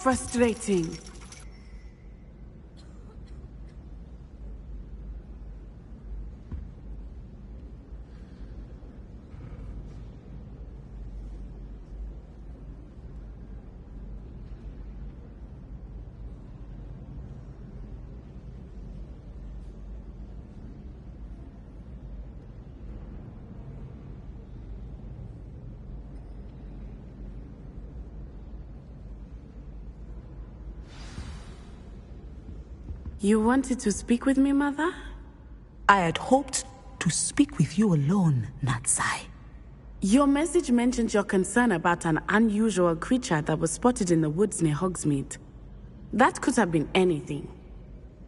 Frustrating. You wanted to speak with me, Mother? I had hoped to speak with you alone, Natsai. Your message mentioned your concern about an unusual creature that was spotted in the woods near Hogsmeade. That could have been anything.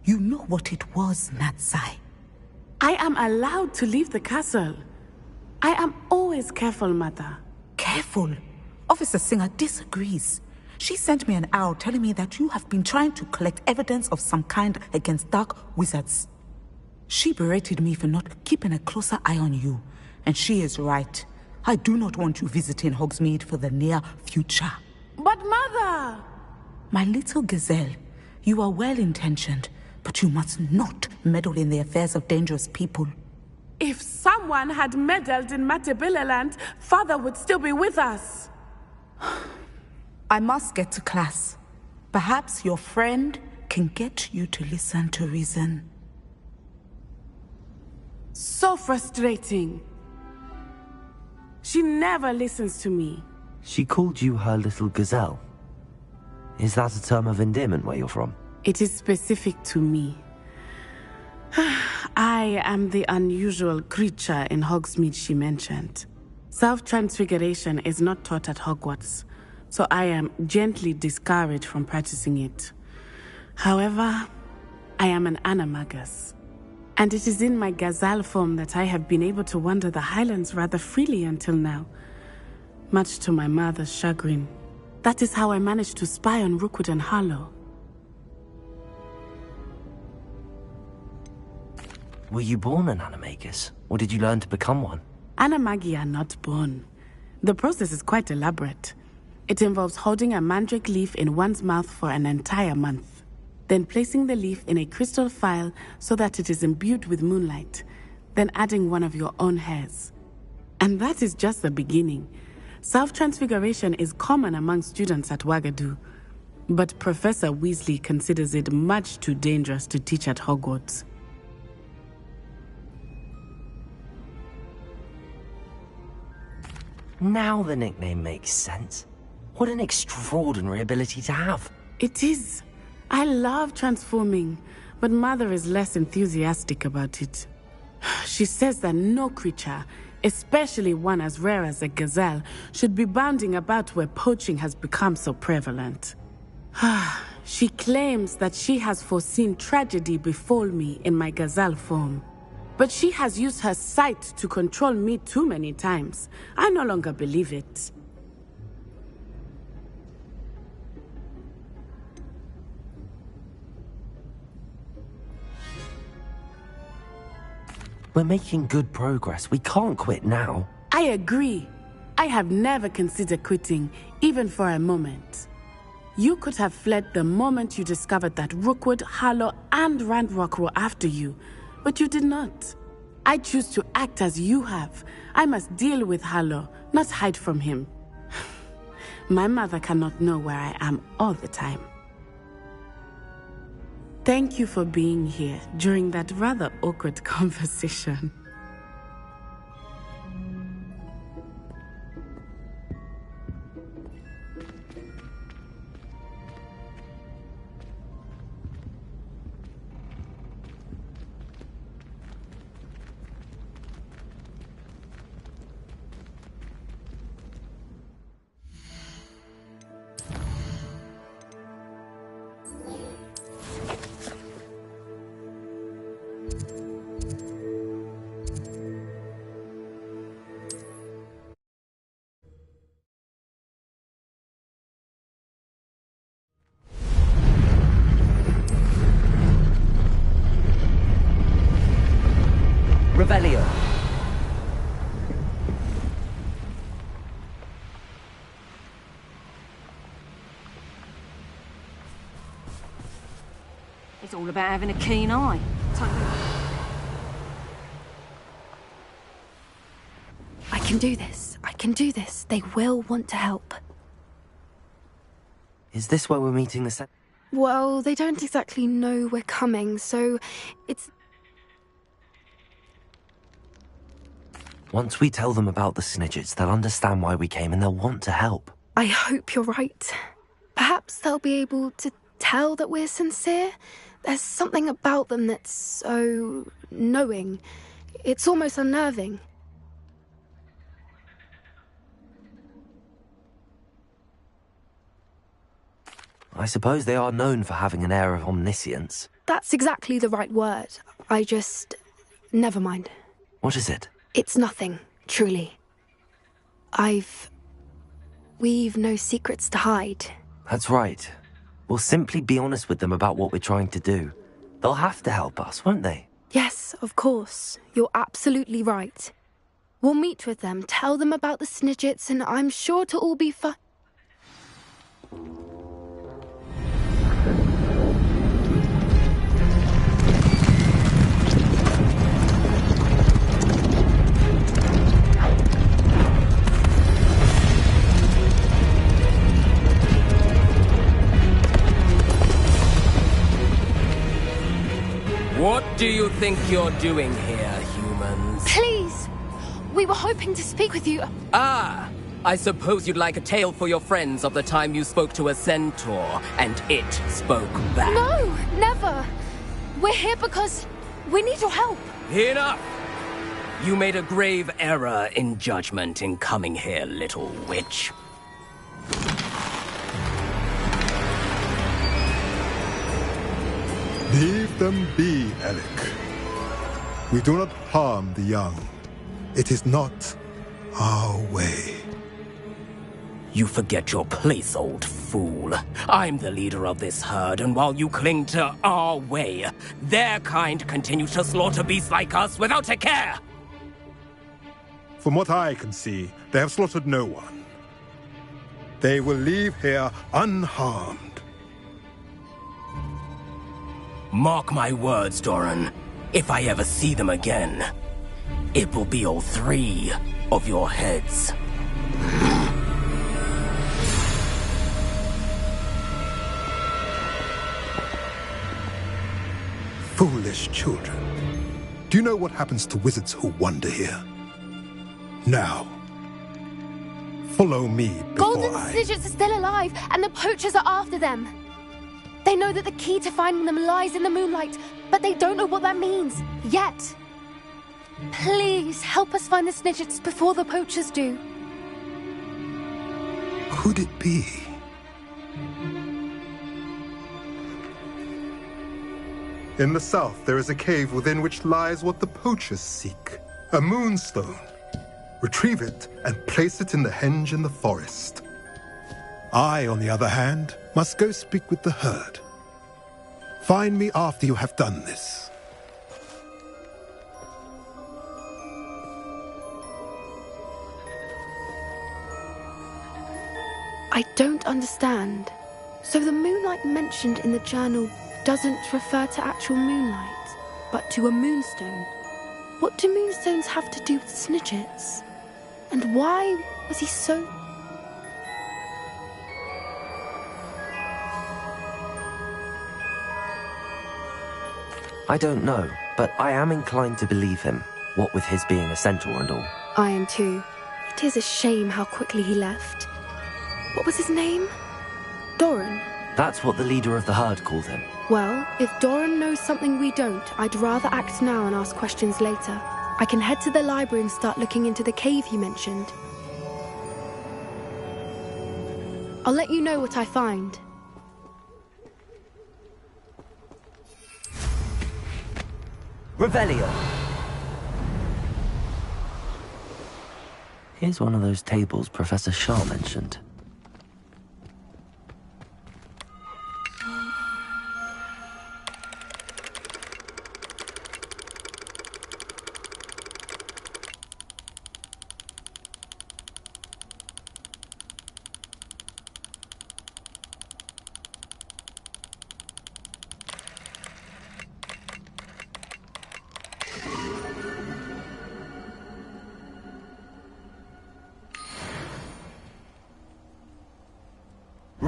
You know what it was, Natsai. I am allowed to leave the castle. I am always careful, Mother. Careful? Officer Singer disagrees. She sent me an owl telling me that you have been trying to collect evidence of some kind against dark wizards. She berated me for not keeping a closer eye on you, and she is right. I do not want you visiting Hogsmeade for the near future. But Mother! My little gazelle, you are well-intentioned, but you must not meddle in the affairs of dangerous people. If someone had meddled in Matabeleland, Father would still be with us. I must get to class. Perhaps your friend can get you to listen to reason. So frustrating. She never listens to me. She called you her little gazelle. Is that a term of endearment where you're from? It is specific to me. I am the unusual creature in Hogsmeade she mentioned. Self-transfiguration is not taught at Hogwarts, so I am gently discouraged from practicing it. However, I am an animagus, and it is in my gazelle form that I have been able to wander the highlands rather freely until now, much to my mother's chagrin. That is how I managed to spy on Rookwood and Harlow. Were you born an animagus, or did you learn to become one? Animagi are not born. The process is quite elaborate. It involves holding a mandrake leaf in one's mouth for an entire month, then placing the leaf in a crystal phial so that it is imbued with moonlight, then adding one of your own hairs. And that is just the beginning. Self-transfiguration is common among students at Wagadu, but Professor Weasley considers it much too dangerous to teach at Hogwarts. Now the nickname makes sense. What an extraordinary ability to have. It is. I love transforming, but Mother is less enthusiastic about it. She says that no creature, especially one as rare as a gazelle, should be bounding about where poaching has become so prevalent. She claims that she has foreseen tragedy befall me in my gazelle form. But she has used her sight to control me too many times. I no longer believe it. We're making good progress. We can't quit now. I agree. I have never considered quitting, even for a moment. You could have fled the moment you discovered that Rookwood, Harlow, and Ranrock were after you, but you did not. I choose to act as you have. I must deal with Harlow, not hide from him. My mother cannot know where I am all the time. Thank you for being here during that rather awkward conversation. It's all about having a keen eye. I can do this. I can do this. They will want to help. Is this where we're meeting the Well, they don't exactly know we're coming, so it's... Once we tell them about the Snidgets, they'll understand why we came and they'll want to help. I hope you're right. Perhaps they'll be able to tell that we're sincere. There's something about them that's so knowing. It's almost unnerving. I suppose they are known for having an air of omniscience. That's exactly the right word. I just... Never mind. What is it? It's nothing, truly. We've no secrets to hide. That's right. We'll simply be honest with them about what we're trying to do. They'll have to help us, won't they? Yes, of course. You're absolutely right. We'll meet with them, tell them about the Snidgets, and I'm sure to all be fine. What do you think you're doing here, humans? Please! We were hoping to speak with you. Ah! I suppose you'd like a tale for your friends of the time you spoke to a centaur, and it spoke back. No, never. We're here because we need your help. Enough! You made a grave error in judgment in coming here, little witch. Leave them be, Alec. We do not harm the young. It is not our way. You forget your place, old fool. I'm the leader of this herd, and while you cling to our way, their kind continue to slaughter beasts like us without a care! From what I can see, they have slaughtered no one. They will leave here unharmed. Mark my words, Doran. If I ever see them again, it will be all 3 of your heads. Foolish children. Do you know what happens to wizards who wander here? Now, follow me before Golden Snidgets are still alive, and the poachers are after them. They know that the key to finding them lies in the moonlight, but they don't know what that means, yet. Please, help us find the Snidgets before the poachers do. Could it be? In the south, there is a cave within which lies what the poachers seek. A moonstone. Retrieve it and place it in the henge in the forest. I, on the other hand, must go speak with the herd. Find me after you have done this. I don't understand. So the moonlight mentioned in the journal doesn't refer to actual moonlight, but to a moonstone. What do moonstones have to do with Snidgets? And why was he so... I don't know, but I am inclined to believe him, what with his being a centaur and all. I am too. It is a shame how quickly he left. What was his name? Doran. That's what the leader of the herd called him. Well, if Doran knows something we don't, I'd rather act now and ask questions later. I can head to the library and start looking into the cave you mentioned. I'll let you know what I find. Revelio! Here's one of those tables Professor Shaw mentioned.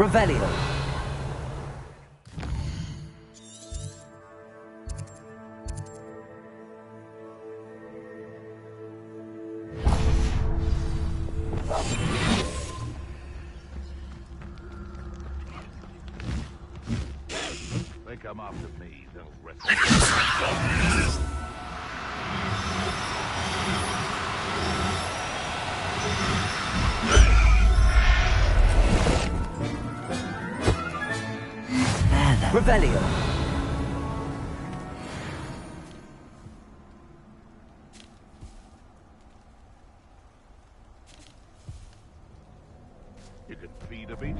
Revelio. They come after me, they'll rest. Revelio. You can feed a beast,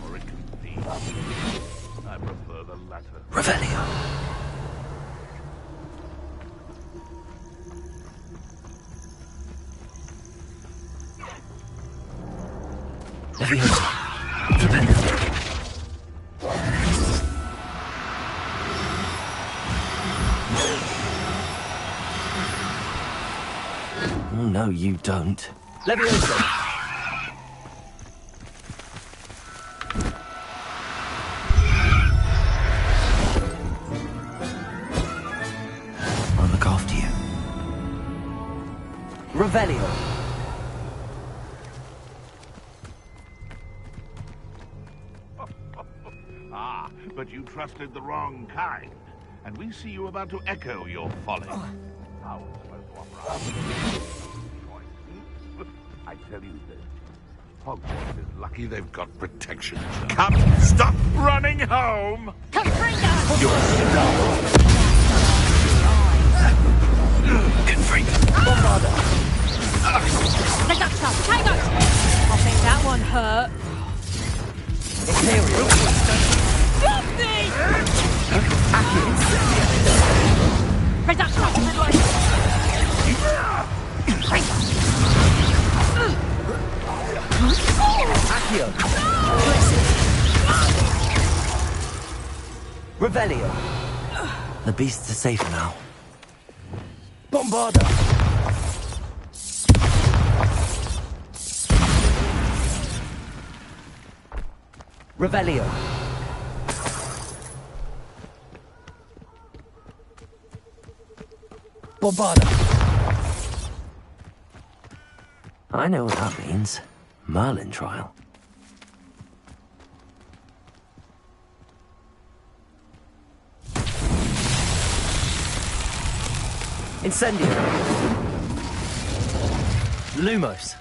or it can feed. I prefer the latter. Revelio. Leviosa. Revelio. Oh, no, you don't. Leviosa. I'll look after you. Revelio. Ah, but you trusted the wrong kind. And we see you about to echo your folly. How was supposed to operate? I tell you this. Hogwarts is lucky they've got protection. Come, stop running home! Confringo! You're Confringo. Reductor! Hang on! I think that one hurt. Imperial. Stop me! Reductor! Accio. Revelio. The beasts are safe now. Bombarda. Revelio. Bombarda. I know what that means. Merlin trial. Incendio. Lumos.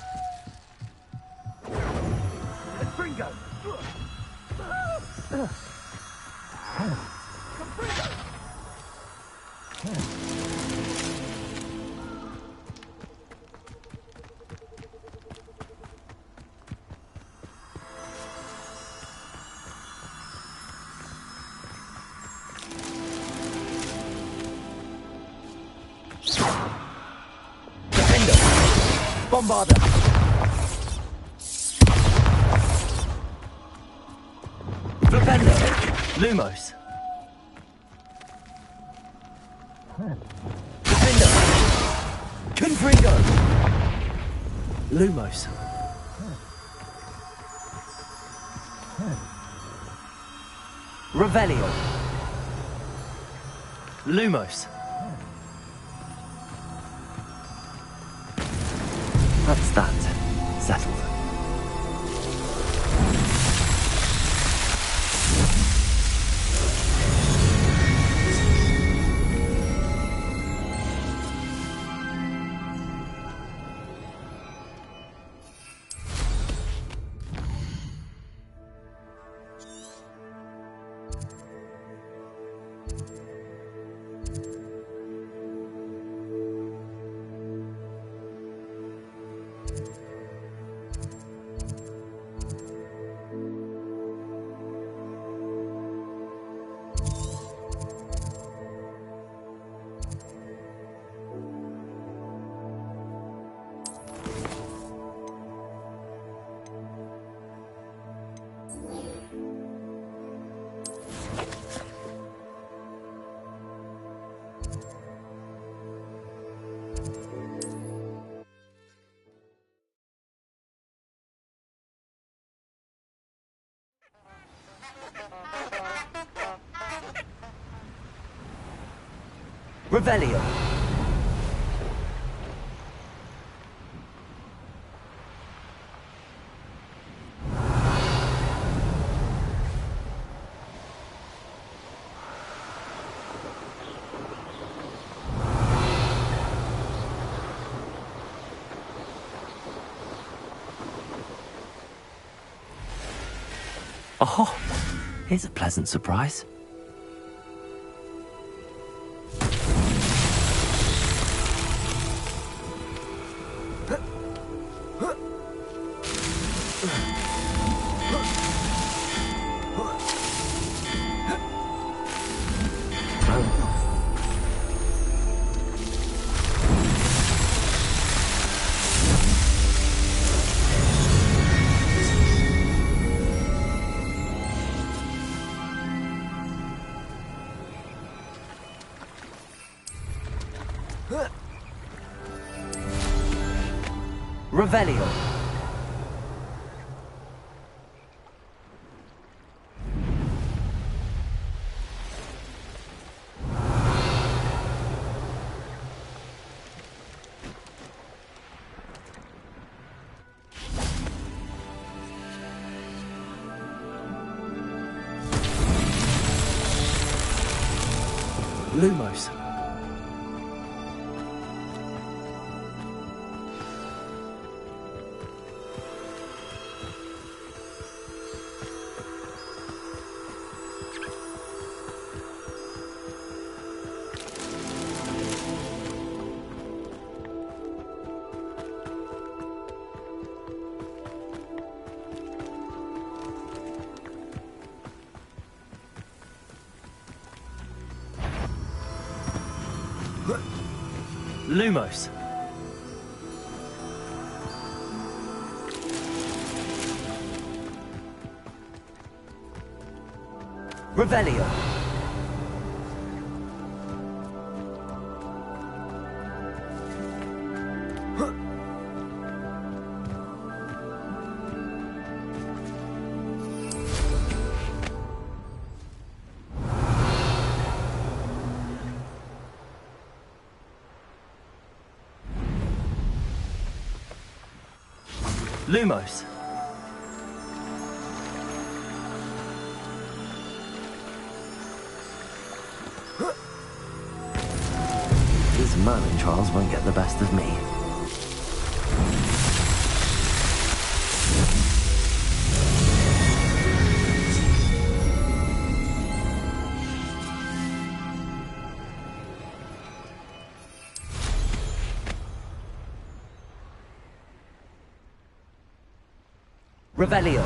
Confringo. Bombarda. Flipendo. Lumos. Defendo. Confringo. Lumos. Revelio. Lumos. That's that. Settled. Revelio. Oh, here's a pleasant surprise. Revelio. Lumos. Lumos. Revelio. Lumos. These Merlin trials won't get the best of me. Revelio.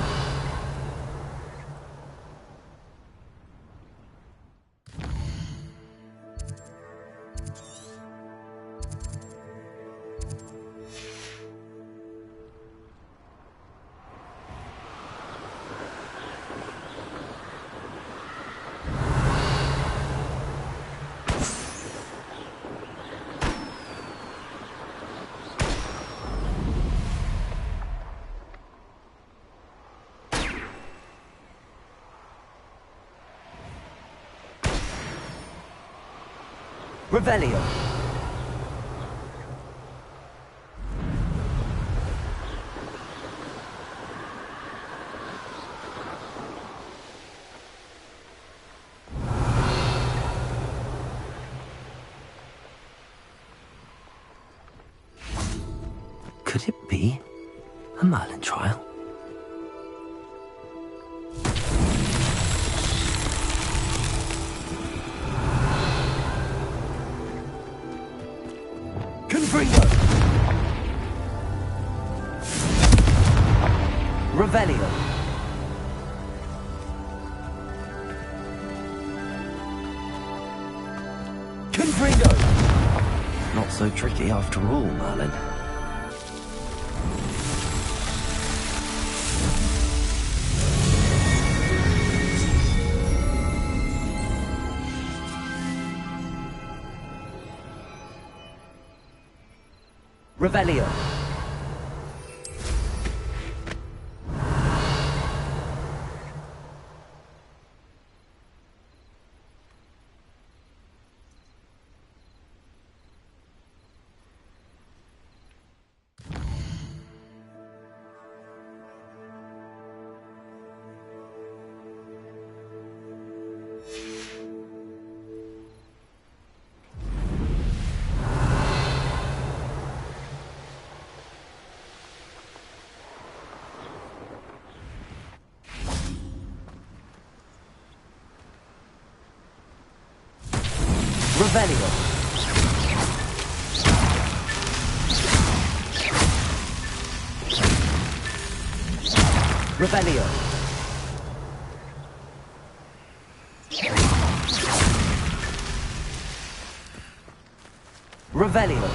Revelio. Could it be a Merlin trial? Revelio. Confringo. Not so tricky after all, Merlin. Revelio. Revelio. Revelio. Revelio.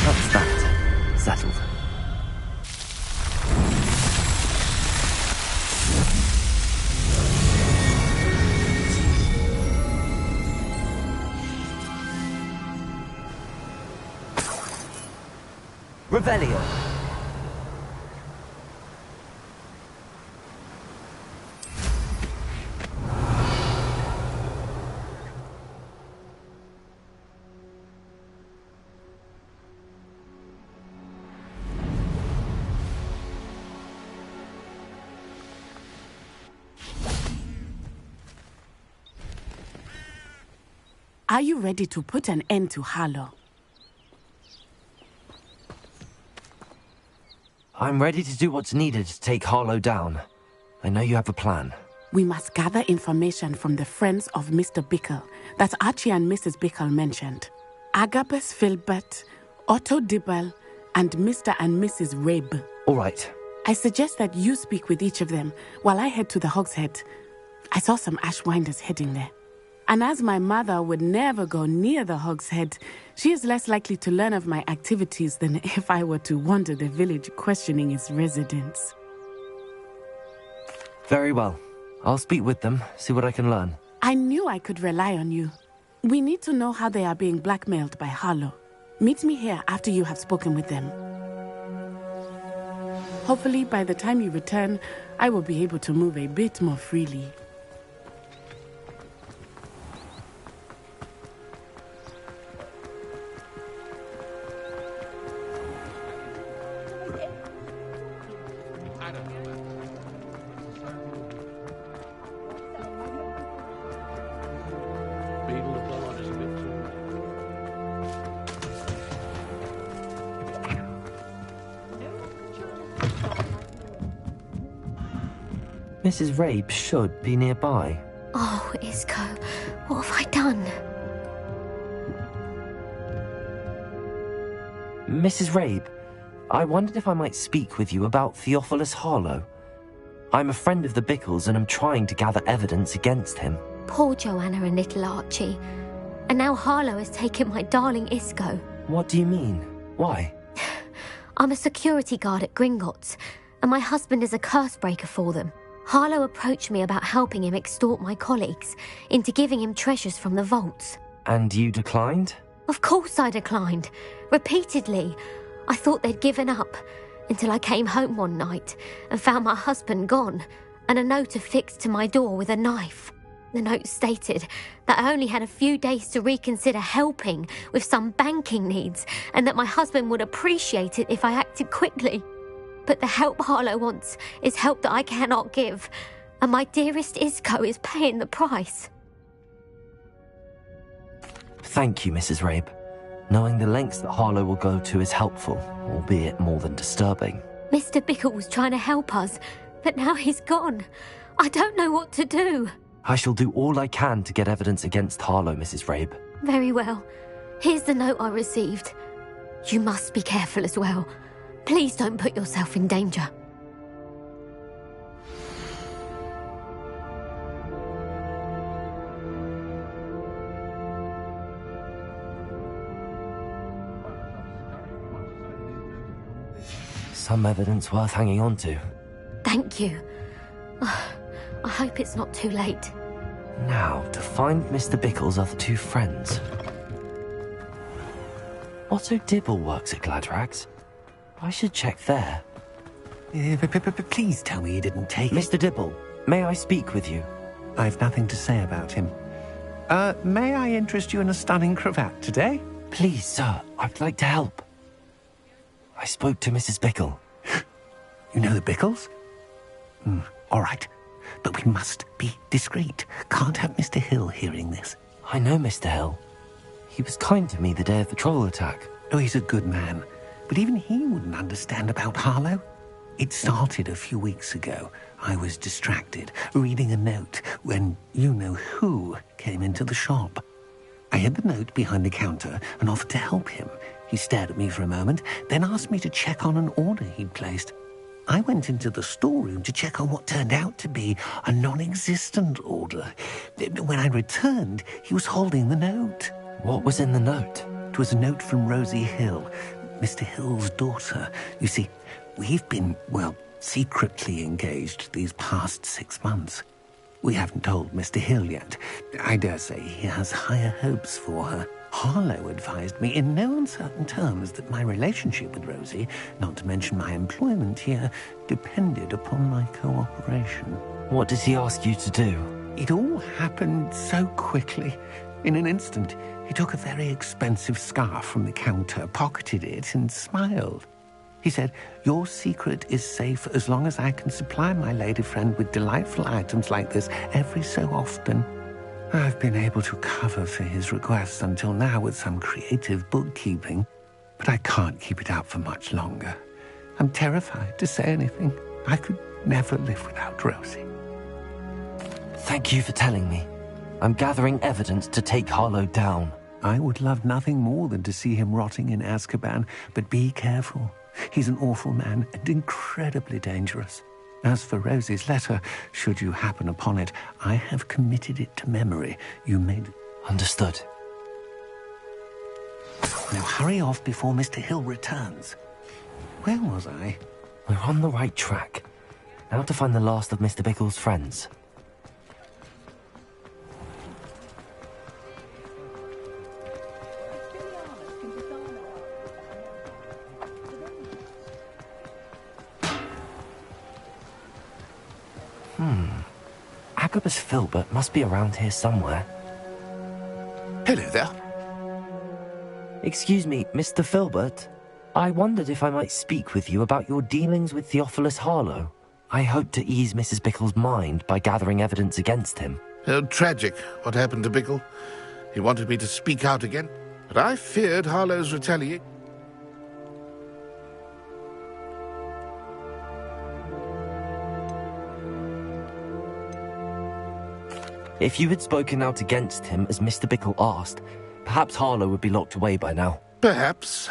That's that. Settled. Revelio. Are you ready to put an end to Harlow? I'm ready to do what's needed to take Harlow down. I know you have a plan. We must gather information from the friends of Mr. Bickle that Archie and Mrs. Bickle mentioned. Agabus Filbert, Otto Dibble, and Mr. and Mrs. Rabe. All right. I suggest that you speak with each of them while I head to the Hogshead. I saw some Ashwinders heading there. And as my mother would never go near the Hogshead, she is less likely to learn of my activities than if I were to wander the village questioning its residents. Very well. I'll speak with them, see what I can learn. I knew I could rely on you. We need to know how they are being blackmailed by Harlow. Meet me here after you have spoken with them. Hopefully, by the time you return, I will be able to move a bit more freely. Mrs. Rabe should be nearby. Oh, Isco, what have I done? Mrs. Rabe, I wondered if I might speak with you about Theophilus Harlow. I'm a friend of the Bickles and I'm trying to gather evidence against him. Poor Joanna and little Archie. And now Harlow has taken my darling Isco. What do you mean? Why? I'm a security guard at Gringotts, and my husband is a curse breaker for them. Harlow approached me about helping him extort my colleagues into giving him treasures from the vaults. And you declined? Of course I declined. Repeatedly. I thought they'd given up, until I came home one night and found my husband gone, and a note affixed to my door with a knife. The note stated that I only had a few days to reconsider helping with some banking needs, and that my husband would appreciate it if I acted quickly. But the help Harlow wants is help that I cannot give, and my dearest Isco is paying the price. Thank you, Mrs. Rabe. Knowing the lengths that Harlow will go to is helpful, albeit more than disturbing. Mr. Bickle was trying to help us, but now he's gone. I don't know what to do. I shall do all I can to get evidence against Harlow, Mrs. Rabe. Very well. Here's the note I received. You must be careful as well. Please don't put yourself in danger. Some evidence worth hanging on to. Thank you. I hope it's not too late. Now, to find Mr. Bickle's other two friends. Otto Dibble works at Gladrags. I should check there. Please tell me you didn't take it. Mr. Dibble, may I speak with you? I've nothing to say about him. May I interest you in a stunning cravat today? Please, sir, I'd like to help. I spoke to Mrs. Bickle. You know the Bickles? All right. But we must be discreet. Can't have Mr. Hill hearing this. I know Mr. Hill. He was kind to me the day of the troll attack. Oh, he's a good man. But even he wouldn't understand about Harlow. It started a few weeks ago. I was distracted, reading a note, when you-know-who came into the shop. I hid the note behind the counter and offered to help him. He stared at me for a moment, then asked me to check on an order he'd placed. I went into the storeroom to check on what turned out to be a non-existent order. When I returned, he was holding the note. What was in the note? It was a note from Rosie Hill, Mr. Hill's daughter. You see, we've been, secretly engaged these past 6 months. We haven't told Mr. Hill yet. I dare say he has higher hopes for her. Harlow advised me in no uncertain terms that my relationship with Rosie, not to mention my employment here, depended upon my cooperation. What does he ask you to do? It all happened so quickly. In an instant, he took a very expensive scarf from the counter, pocketed it, and smiled. He said, "Your secret is safe as long as I can supply my lady friend with delightful items like this every so often." I've been able to cover for his requests until now with some creative bookkeeping, but I can't keep it up for much longer. I'm terrified to say anything. I could never live without Rosie. Thank you for telling me. I'm gathering evidence to take Harlow down. I would love nothing more than to see him rotting in Azkaban, but be careful. He's an awful man and incredibly dangerous. As for Rosie's letter, should you happen upon it, I have committed it to memory. You made... Understood. Now hurry off before Mr. Hill returns. Where was I? We're on the right track. Now to find the last of Mr. Bickle's friends. Agabus Filbert must be around here somewhere. Hello there. Excuse me, Mr. Filbert. I wondered if I might speak with you about your dealings with Theophilus Harlow. I hope to ease Mrs. Bickle's mind by gathering evidence against him. Oh, tragic what happened to Bickle. He wanted me to speak out again, but I feared Harlow's retaliation. If you had spoken out against him as Mr. Bickle asked, perhaps Harlow would be locked away by now. Perhaps.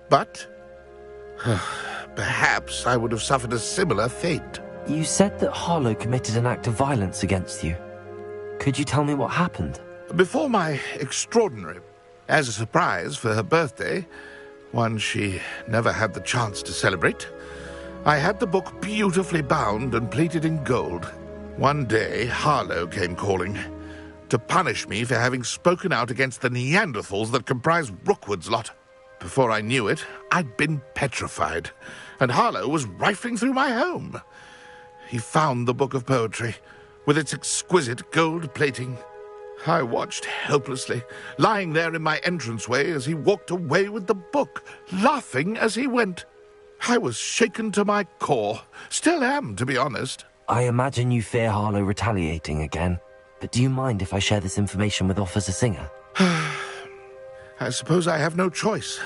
But perhaps I would have suffered a similar fate. You said that Harlow committed an act of violence against you. Could you tell me what happened? Before my extraordinary, as a surprise for her birthday, one she never had the chance to celebrate, I had the book beautifully bound and plated in gold. One day, Harlow came calling to punish me for having spoken out against the Neanderthals that comprise Rookwood's lot. Before I knew it, I'd been petrified, and Harlow was rifling through my home. He found the book of poetry, with its exquisite gold plating. I watched helplessly, lying there in my entranceway as he walked away with the book, laughing as he went. I was shaken to my core, still am, to be honest. I imagine you fear Harlow retaliating again, but do you mind if I share this information with Officer Singer? I suppose I have no choice.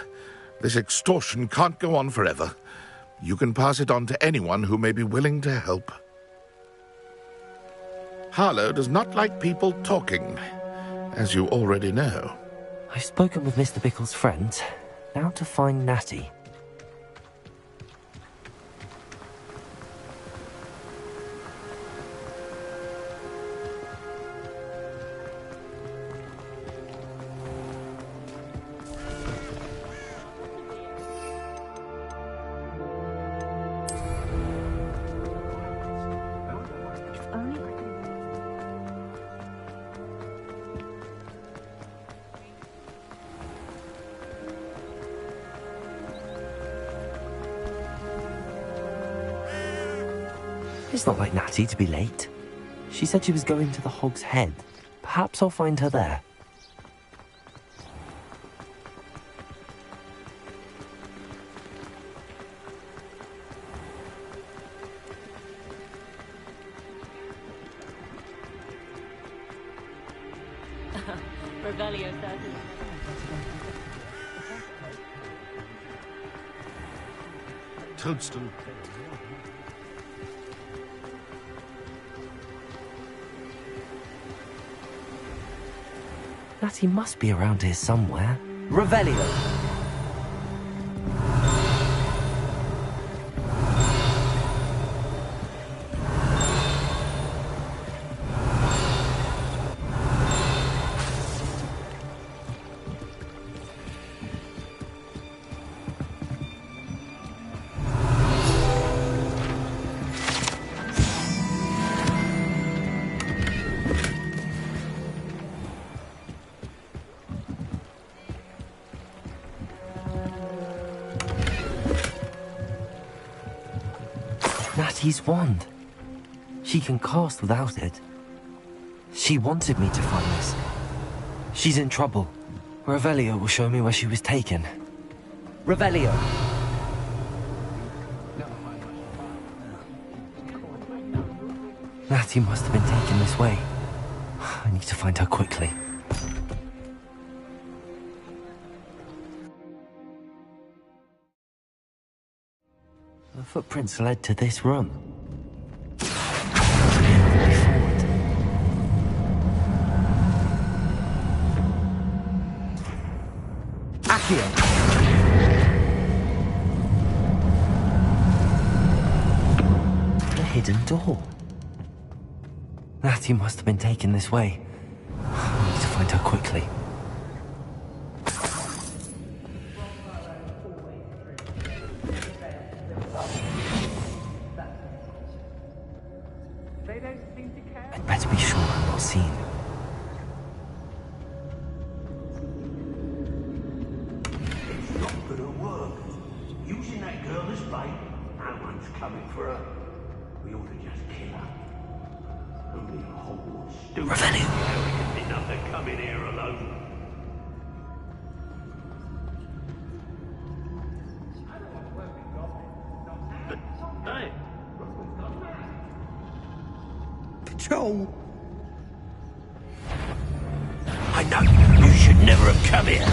This extortion can't go on forever. You can pass it on to anyone who may be willing to help. Harlow does not like people talking, as you already know. I've spoken with Mr. Bickle's friends. Now to find Natty. It's not like Natty to be late. She said she was going to the Hog's Head. Perhaps I'll find her there. toadstool. Natty must be around here somewhere. Revelio! Natty's wand. She can cast without it. She wanted me to find this. She's in trouble. Revelio will show me where she was taken. Revelio! Natty must have been taken this way. I need to find her quickly. The footprints led to this room. Accio! The hidden door. Natty must have been taken this way. I need to find her quickly. I'd better be sure I'm not seen. It's not gonna work. Using that girl as bait, no one's coming for her. We ought to just kill her. Only a Hogwarts stupid arrogant enough to come in here alone. Hey! Joel! I know you should never have come here.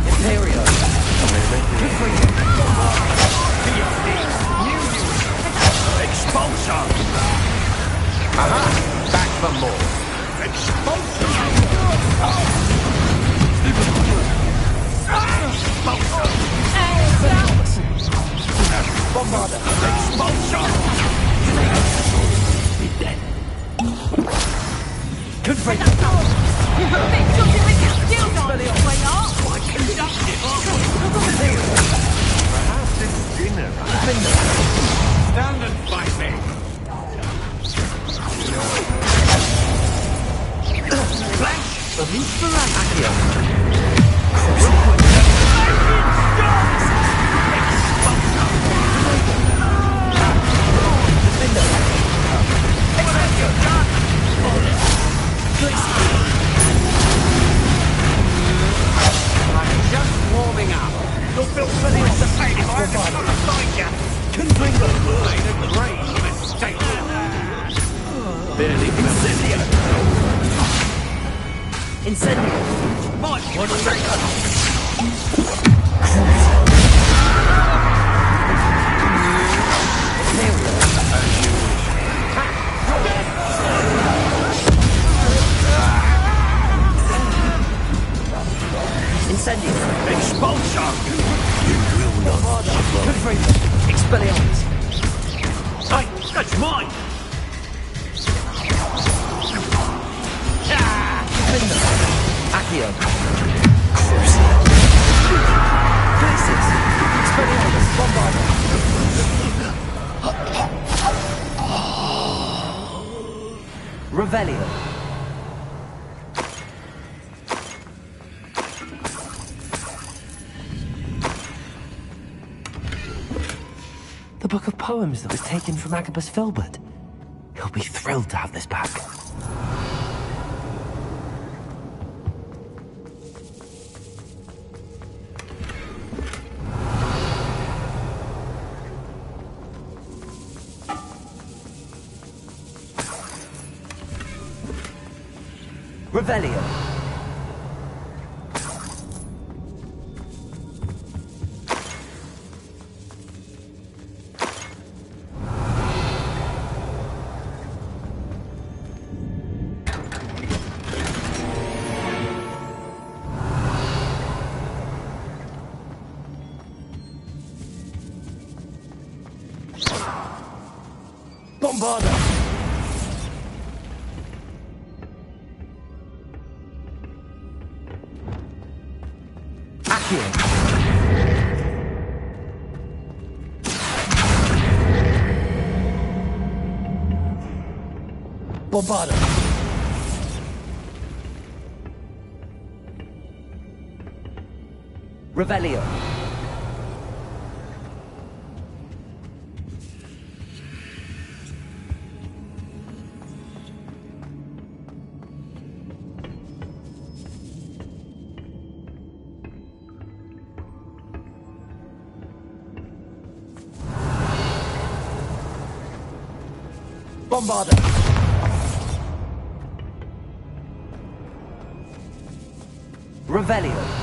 Imperio! Expulsor! Aha! Back for more. Expulsor! Bombarder! Expulsor! Confront! Perhaps it's dinner. Stand and fight me! Flash! Accio! Just warming up. You'll feel fully entertained if I have to come and find you! Confringo! Made a grave mistake! Barely Incendio! Incendio! Might want to take her! Incendio! Expulsor! Confringo! Expelliarmus! Hey, that's mine! Accio! Glacis! Expelliarmus! Bombarder! Revelio! The book of poems that was taken from Agabus Filbert. He'll be thrilled to have this back. Revelio. Bombarda! Accio. Bombarda! Revelio. Bombarda! Revelio.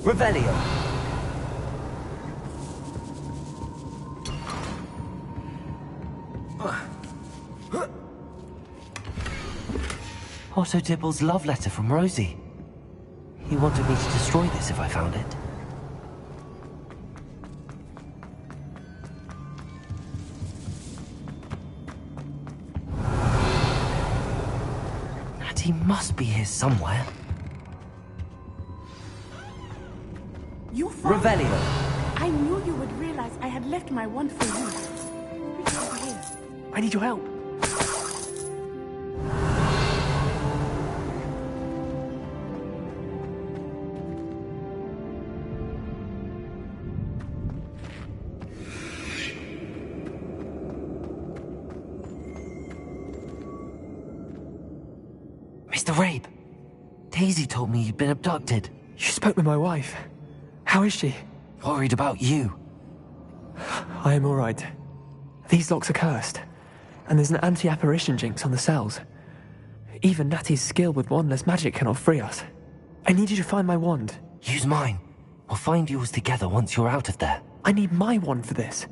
Revelio. Otto Dibble's love letter from Rosie. He wanted me to destroy this if I found it. Natty must be here somewhere. You found Revelio. I knew you would realize I had left my wand for you. Reach over here. I need your help. Mr. Rabe, Daisy told me you'd been abducted. You spoke with my wife. How is she? Worried about you. I am all right. These locks are cursed, and there's an anti-apparition jinx on the cells. Even Natty's skill with wandless magic cannot free us. I need you to find my wand. Use mine. We'll find yours together once you're out of there. I need my wand for this.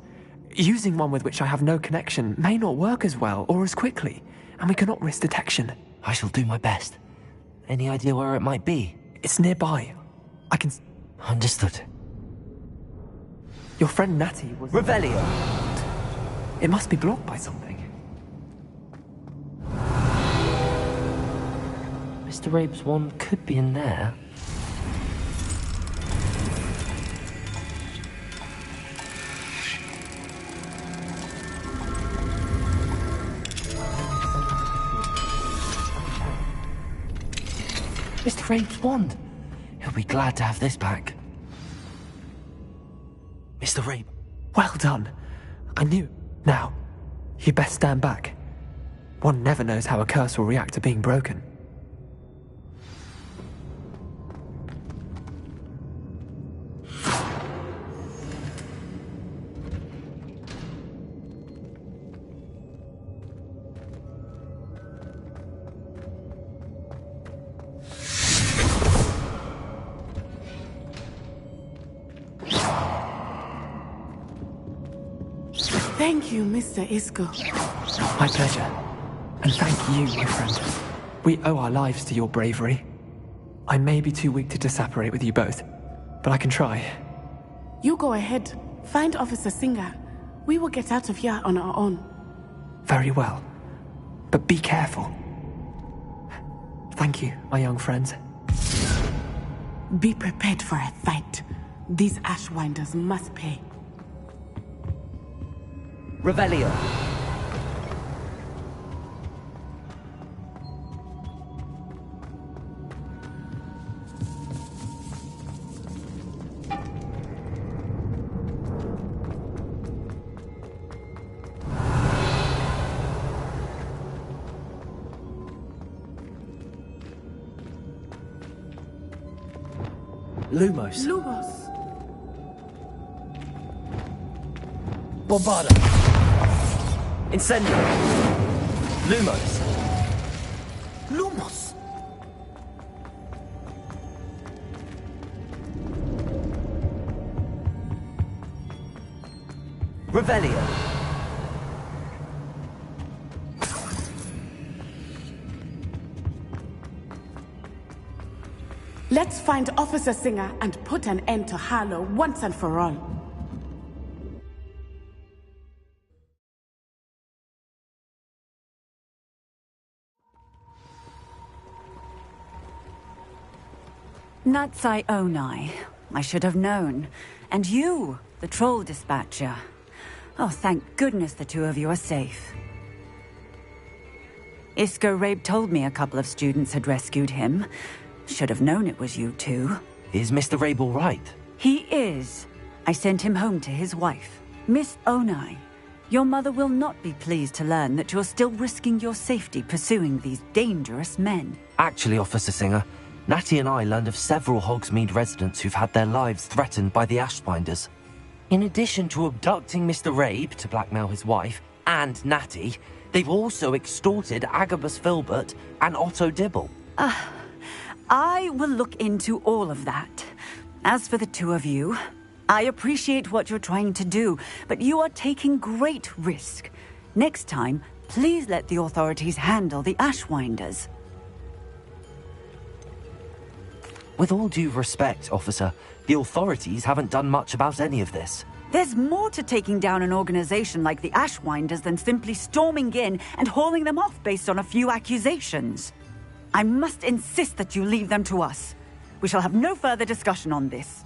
Using one with which I have no connection may not work as well or as quickly, and we cannot risk detection. I shall do my best. Any idea where it might be? It's nearby. I can... Understood. Your friend Natty was... Revelio! It must be blocked by something. Mr. Rabe's wand could be in there. Mr. Rabe's wand! He'll be glad to have this back. Mr. Rabe. Well done. I knew. Now, you best stand back. One never knows how a curse will react to being broken. Thank you, Mr. Isco. My pleasure. And thank you, my friend. We owe our lives to your bravery. I may be too weak to disapparate with you both, but I can try. You go ahead. Find Officer Singer. We will get out of here on our own. Very well. But be careful. Thank you, my young friends. Be prepared for a fight. These Ashwinders must pay. Revelio. Lumos. Lumos. Bombarda. Incendio. Lumos. Lumos! Revelio. Let's find Officer Singer and put an end to Harlow once and for all. Natsai Onai. I should have known. And you, the troll dispatcher. Oh, thank goodness the two of you are safe. Isco Rabe told me a couple of students had rescued him. Should have known it was you two. Is Mr. Rabe all right? He is. I sent him home to his wife. Miss Onai, your mother will not be pleased to learn that you're still risking your safety pursuing these dangerous men. Actually, Officer Singer, Natty and I learned of several Hogsmeade residents who've had their lives threatened by the Ashbinders. In addition to abducting Mr. Rabe to blackmail his wife and Natty, they've also extorted Agabus Filbert and Otto Dibble. I will look into all of that. As for the two of you, I appreciate what you're trying to do, but you are taking great risk. Next time, please let the authorities handle the Ashwinders. With all due respect, officer, the authorities haven't done much about any of this. There's more to taking down an organization like the Ashwinders than simply storming in and hauling them off based on a few accusations. I must insist that you leave them to us. We shall have no further discussion on this.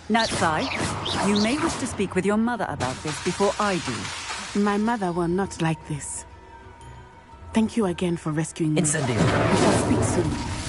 Natsai, you may wish to speak with your mother about this before I do. My mother will not like this. Thank you again for rescuing me. Incendio. We shall speak soon.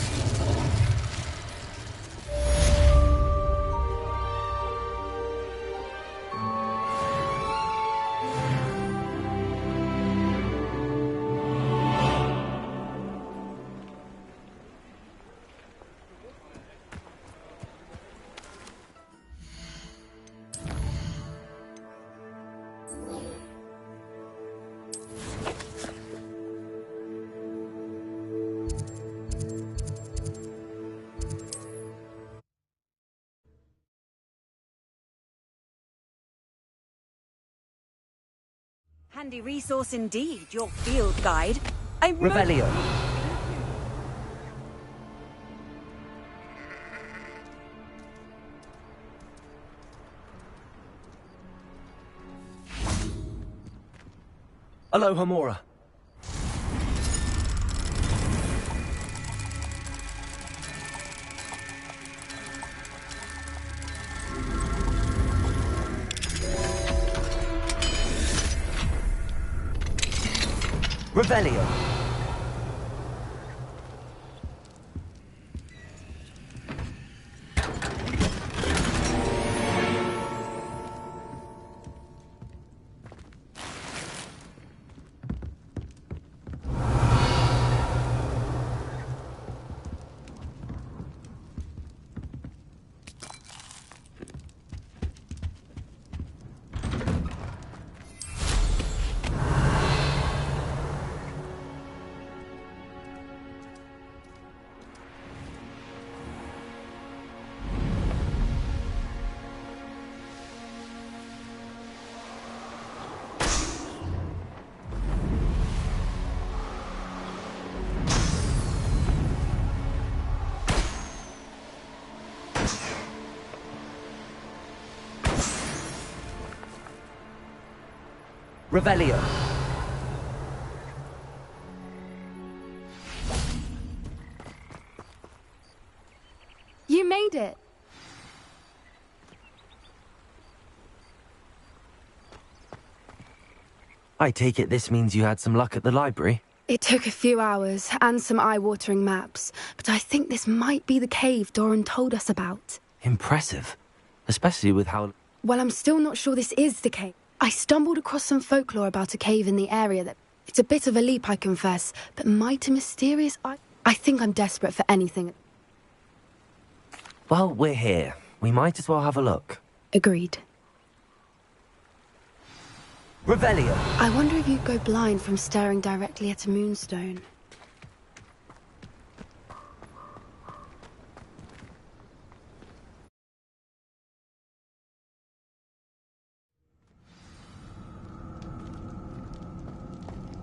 Handy resource indeed, your field guide. Revelio. Aloha Mora. Revelio. Revelio. You made it. I take it this means you had some luck at the library? It took a few hours and some eye-watering maps, but I think this might be the cave Doran told us about. Impressive. Especially with how... Well, I'm still not sure this is the cave. I stumbled across some folklore about a cave in the area that... It's a bit of a leap, I confess, but mighty mysterious. I think I'm desperate for anything. Well, we're here. We might as well have a look. Agreed. Revelio! I wonder if you'd go blind from staring directly at a moonstone.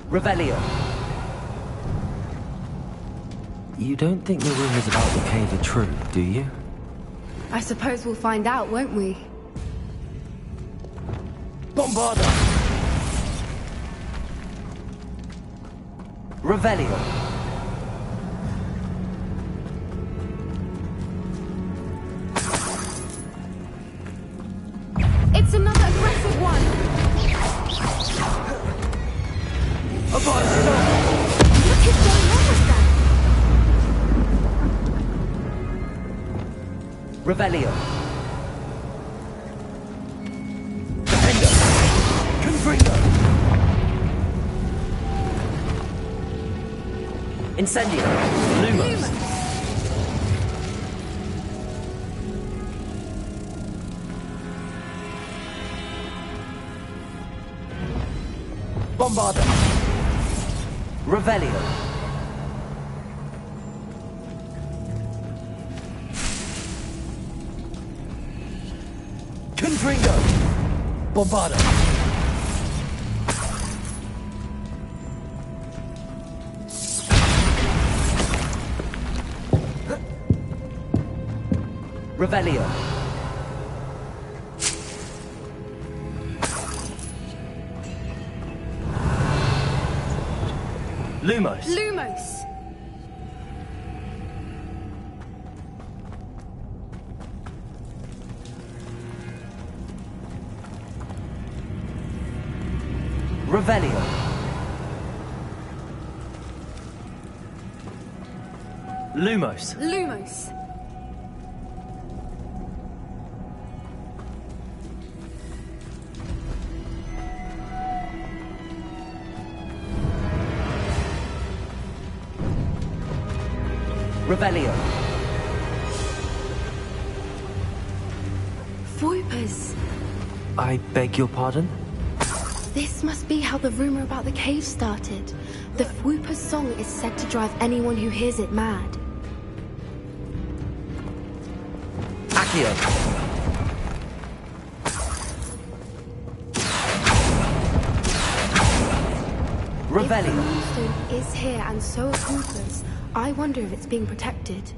Revelio! You don't think the rumors about the cave are true, do you? I suppose we'll find out, won't we? Bombarda! Revelio! It's another aggressive one! What is going on with that? Revelio! Defender! Confringo! Incendio! Lumos! Bombarda! Revelio! Confringo! Bombarda! Revelio! Lumos! Lumos! Revelio! Lumos! Lumos! Revelio! Voipers! I beg your pardon? This must be how the rumor about the cave started. The Whooper's song is said to drive anyone who hears it mad. Accio! If the Revelio! moonstone is here and so are Whoopers, I wonder if it's being protected.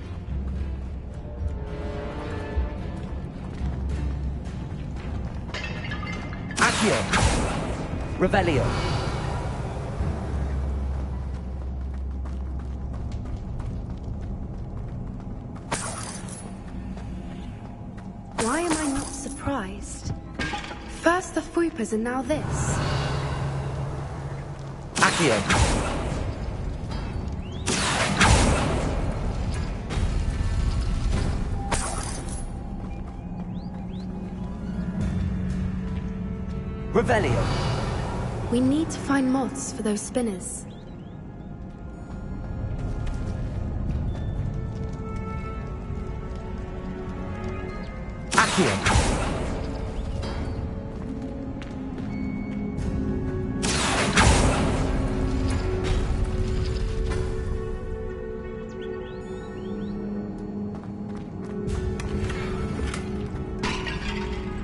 Accio! Revelio! Why am I not surprised? First the Whoopers and now this. Accio! Revelio! We need to find moths for those spinners. Accio!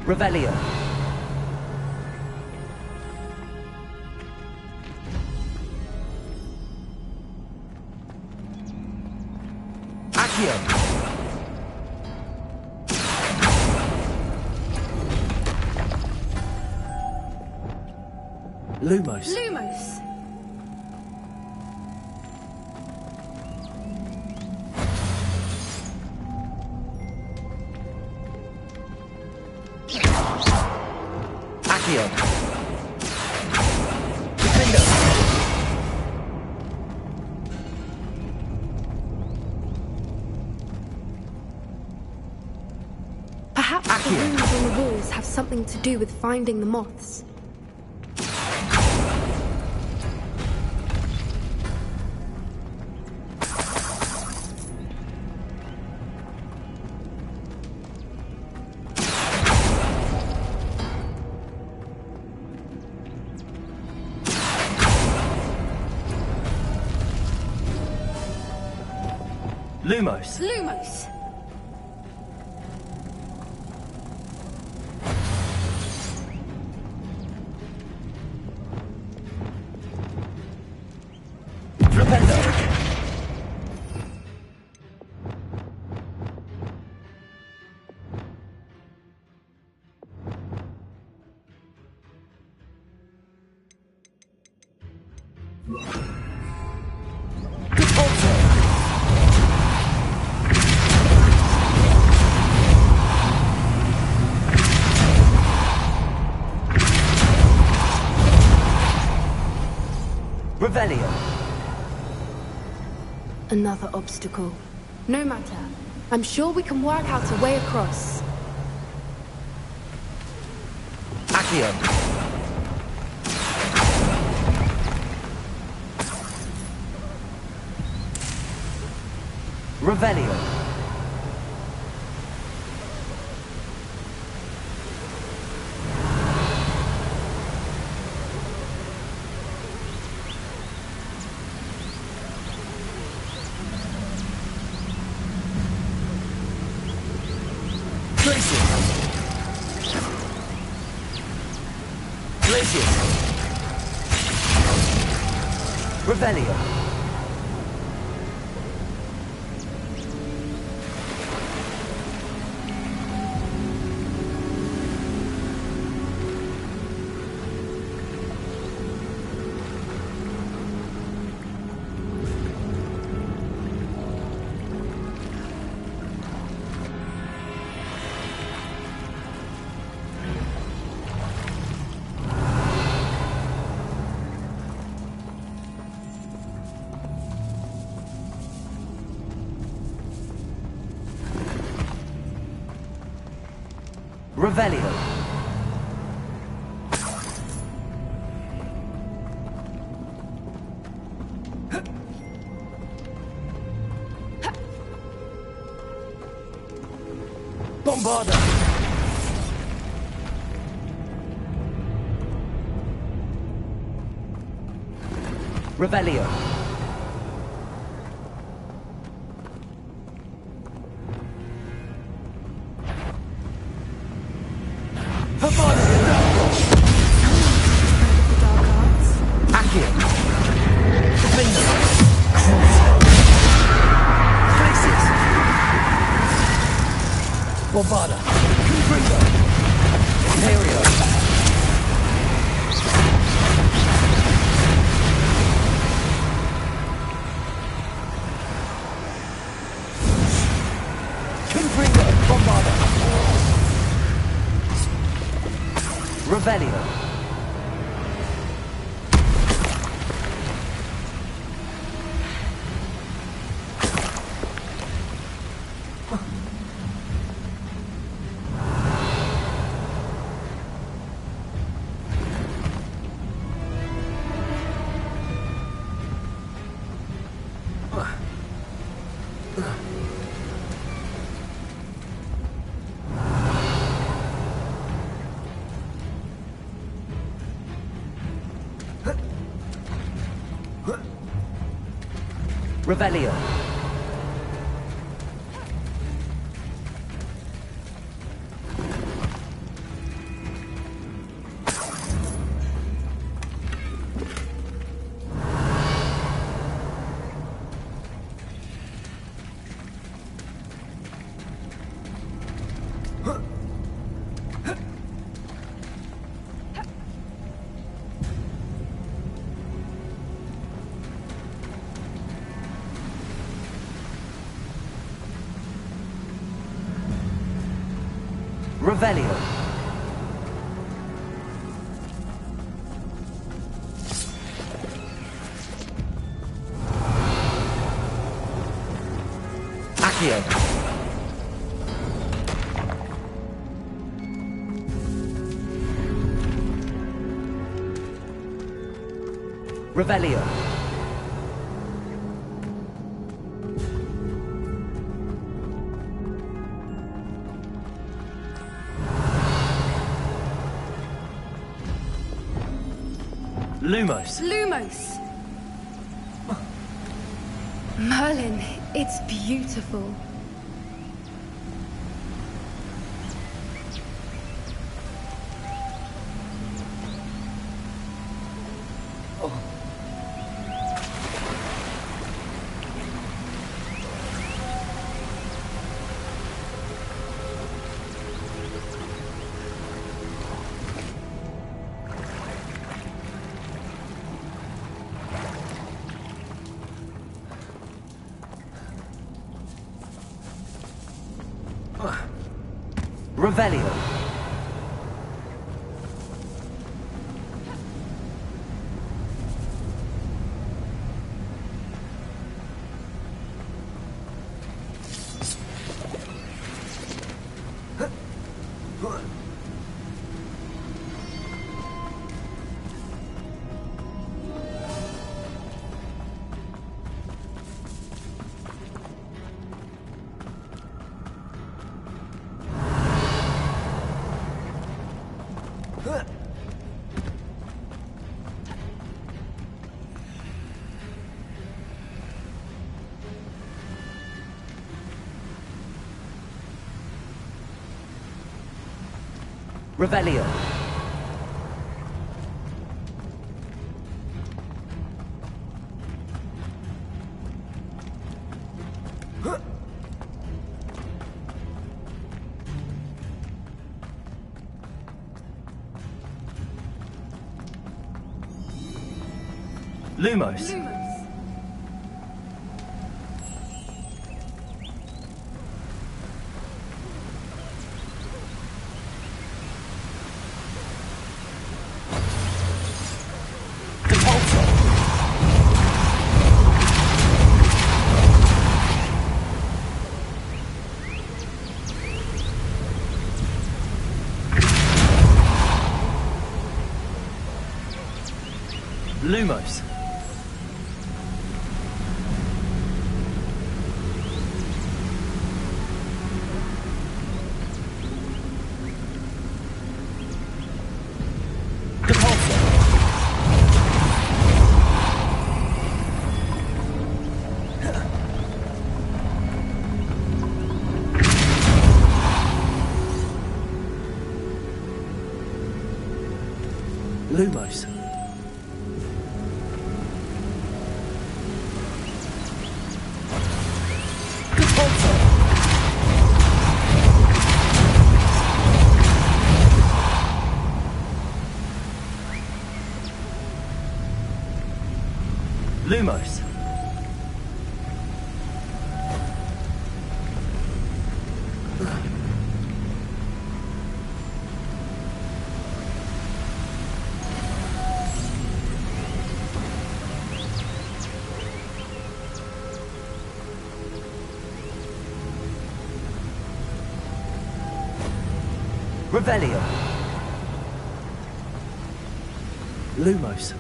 Revelio! Accio! Lumos! Lumos! Accio! Defender! Perhaps the runes on the walls have something to do with finding the moths. Lumos. Lumos! Revelio. Another obstacle. No matter. I'm sure we can work out a way across. Accio. Revelio. Revelio. Revelio. Bombarda. Revelio. Bombarda. Confringo. Imperio. Confringo. Bombarda. Revelio. Revelio. Revelio. Accio. Revelio. Lumos. Lumos! Merlin, it's beautiful. Revelio. Revelio. Lumos. Lumos. Lumos. Lumos. Revelio. Lumos.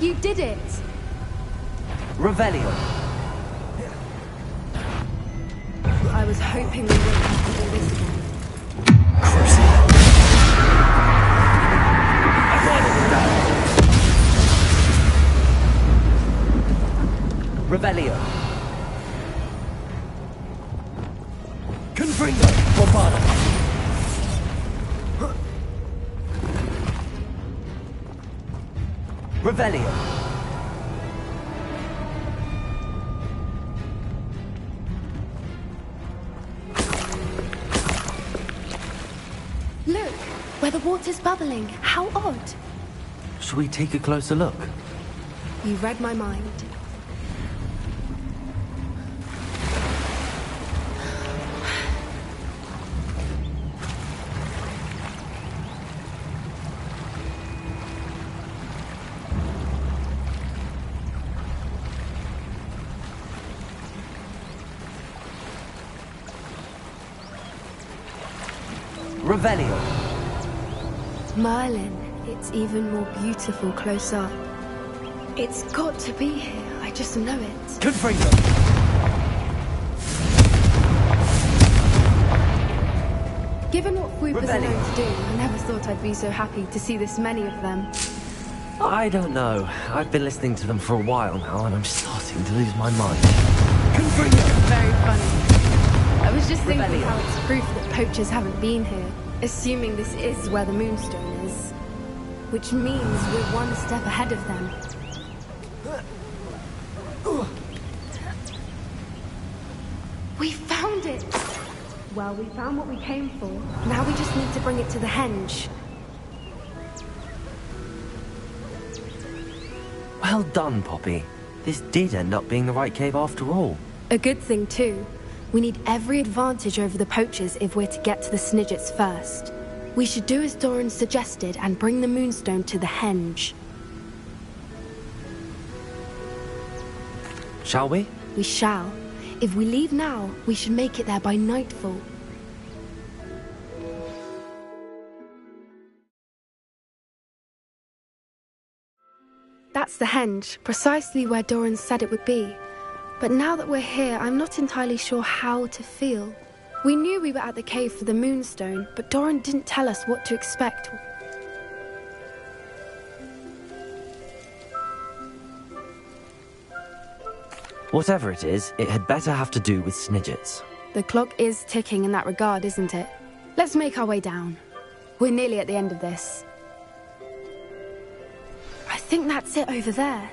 You did it! Revelio. I was hoping we wouldn't have to do this again. Revelio. Confringo. Bombado. Revelio. Look, where the water's bubbling. How odd. Shall we take a closer look? You read my mind. Revelio. Merlin, it's even more beautiful close up. It's got to be here. I just know it. Good for you. Given what Swoop is known to do, I never thought I'd be so happy to see this many of them. I don't know. I've been listening to them for a while now, and I'm starting to lose my mind. Very funny. I was just thinking how it's proof that poachers haven't been here, assuming this is where the Moonstone is. Which means we're one step ahead of them. We found it! Well, we found what we came for. Now we just need to bring it to the henge. Well done, Poppy. This did end up being the right cave after all. A good thing, too. We need every advantage over the poachers if we're to get to the Snidgets first. We should do as Doran suggested and bring the Moonstone to the henge. Shall we? We shall. If we leave now, we should make it there by nightfall. That's the henge, precisely where Doran said it would be. But now that we're here, I'm not entirely sure how to feel. We knew we were at the cave for the Moonstone, but Doran didn't tell us what to expect. Whatever it is, it had better have to do with Snidgets. The clock is ticking in that regard, isn't it? Let's make our way down. We're nearly at the end of this. I think that's it over there.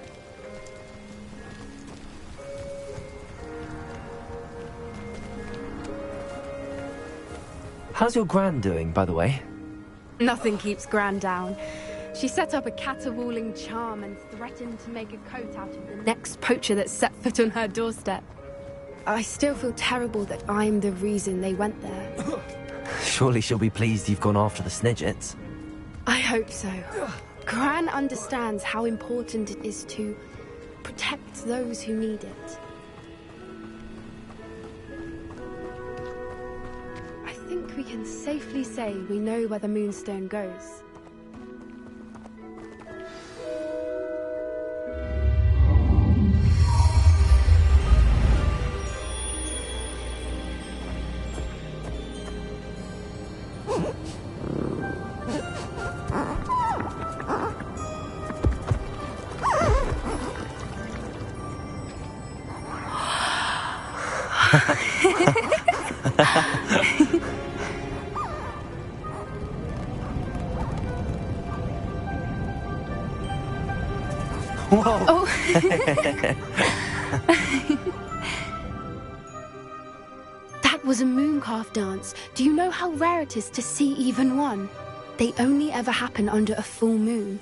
How's your Gran doing, by the way? Nothing keeps Gran down. She set up a caterwauling charm and threatened to make a coat out of the next poacher that set foot on her doorstep. I still feel terrible that I'm the reason they went there. Surely she'll be pleased you've gone after the Snidgets. I hope so. Gran understands how important it is to protect those who need it. I think we can safely say we know where the Moonstone goes. Whoa! Oh. That was a mooncalf dance. Do you know how rare it is to see even one? They only ever happen under a full moon.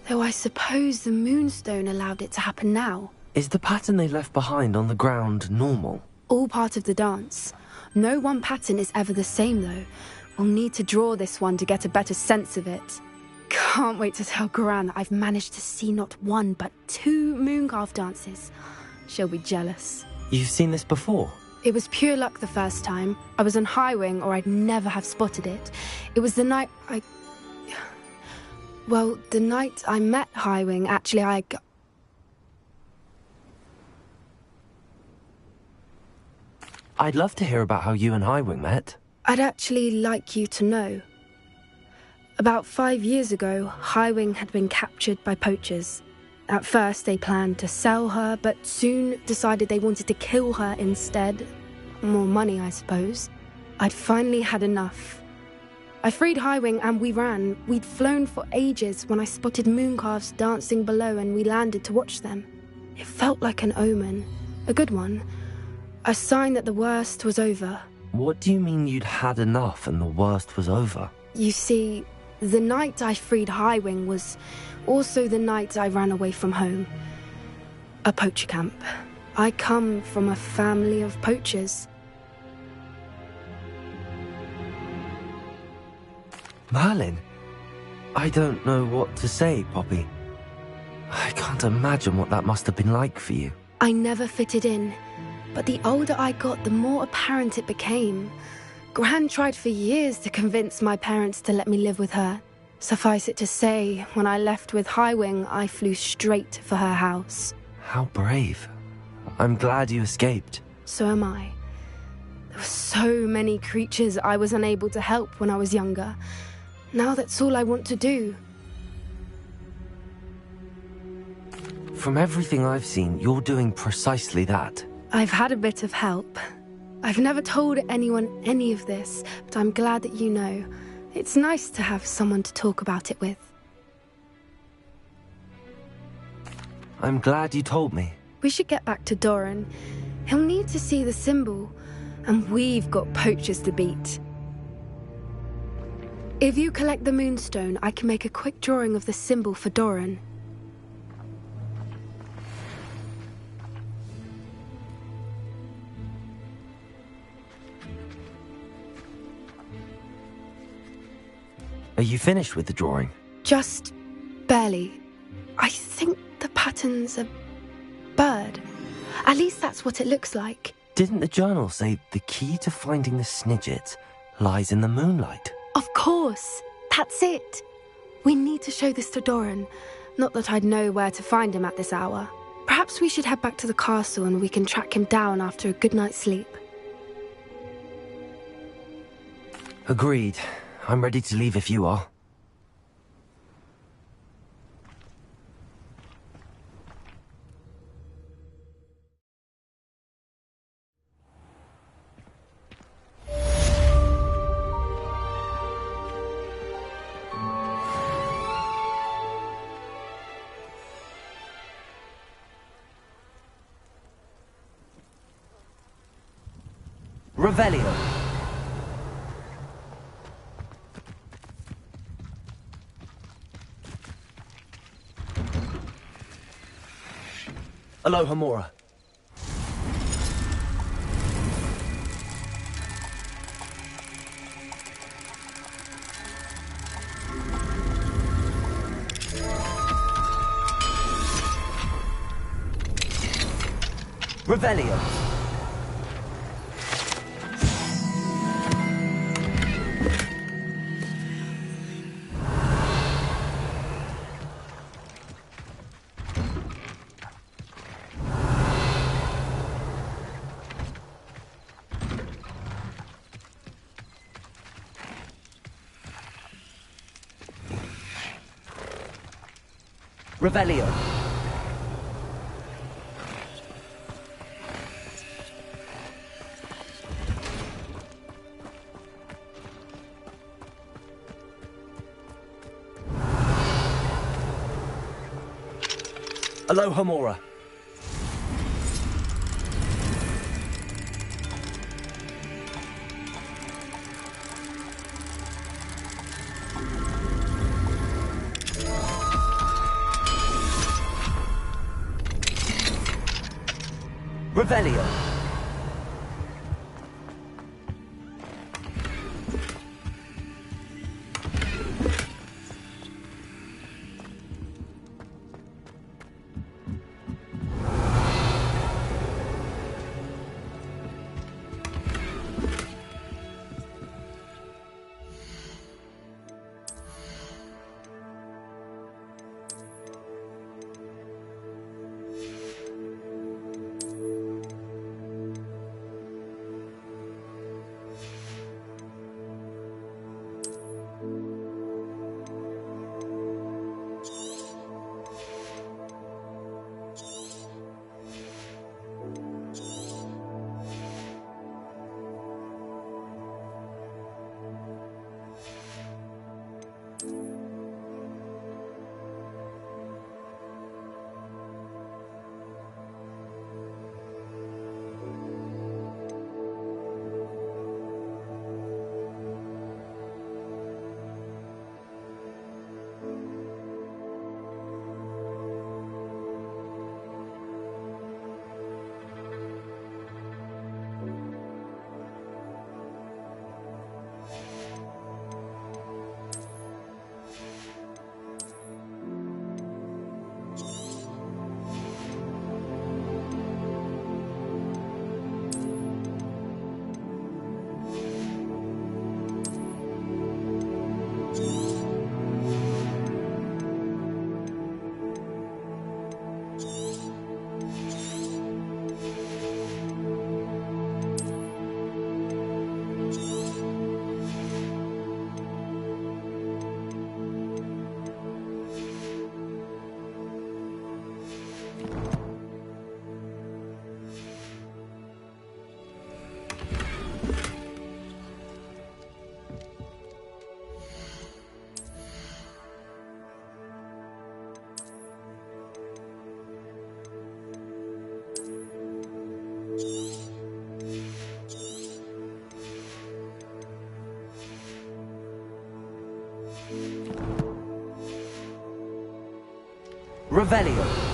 Though I suppose the Moonstone allowed it to happen now. Is the pattern they left behind on the ground normal? All part of the dance. No one pattern is ever the same, though. We'll need to draw this one to get a better sense of it. Can't wait to tell Gran that I've managed to see not one, but 2 mooncalf dances. She'll be jealous. You've seen this before? It was pure luck the first time. I was on Highwing, or I'd never have spotted it. It was the night Well, the night I met Highwing, actually, I'd love to hear about how you and Highwing met. I'd actually like you to know. About 5 years ago, Highwing had been captured by poachers. At first, they planned to sell her, but soon decided they wanted to kill her instead. More money, I suppose. I'd finally had enough. I freed Highwing and we ran. We'd flown for ages when I spotted mooncalves dancing below and we landed to watch them. It felt like an omen. A good one. A sign that the worst was over. What do you mean you'd had enough and the worst was over? You see, the night I freed Highwing was also the night I ran away from home. A poacher camp. I come from a family of poachers. Merlin? I don't know what to say, Poppy. I can't imagine what that must have been like for you. I never fitted in, but the older I got, the more apparent it became. Gran tried for years to convince my parents to let me live with her. Suffice it to say, when I left with Highwing, I flew straight for her house. How brave. I'm glad you escaped. So am I. There were so many creatures I was unable to help when I was younger. Now that's all I want to do. From everything I've seen, you're doing precisely that. I've had a bit of help. I've never told anyone any of this, but I'm glad that you know. It's nice to have someone to talk about it with. I'm glad you told me. We should get back to Doran. He'll need to see the symbol, and we've got poachers to beat. If you collect the Moonstone, I can make a quick drawing of the symbol for Doran. Are you finished with the drawing? Just barely. I think the pattern's a bird. At least that's what it looks like. Didn't the journal say the key to finding the Snidget lies in the moonlight? Of course. That's it. We need to show this to Doran. Not that I'd know where to find him at this hour. Perhaps we should head back to the castle and we can track him down after a good night's sleep. Agreed. I'm ready to leave if you are. Revelio. Aloha Mora. Revelio. Revelio. Aloha Mora. Revelio. Revelio.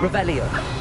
Revelio.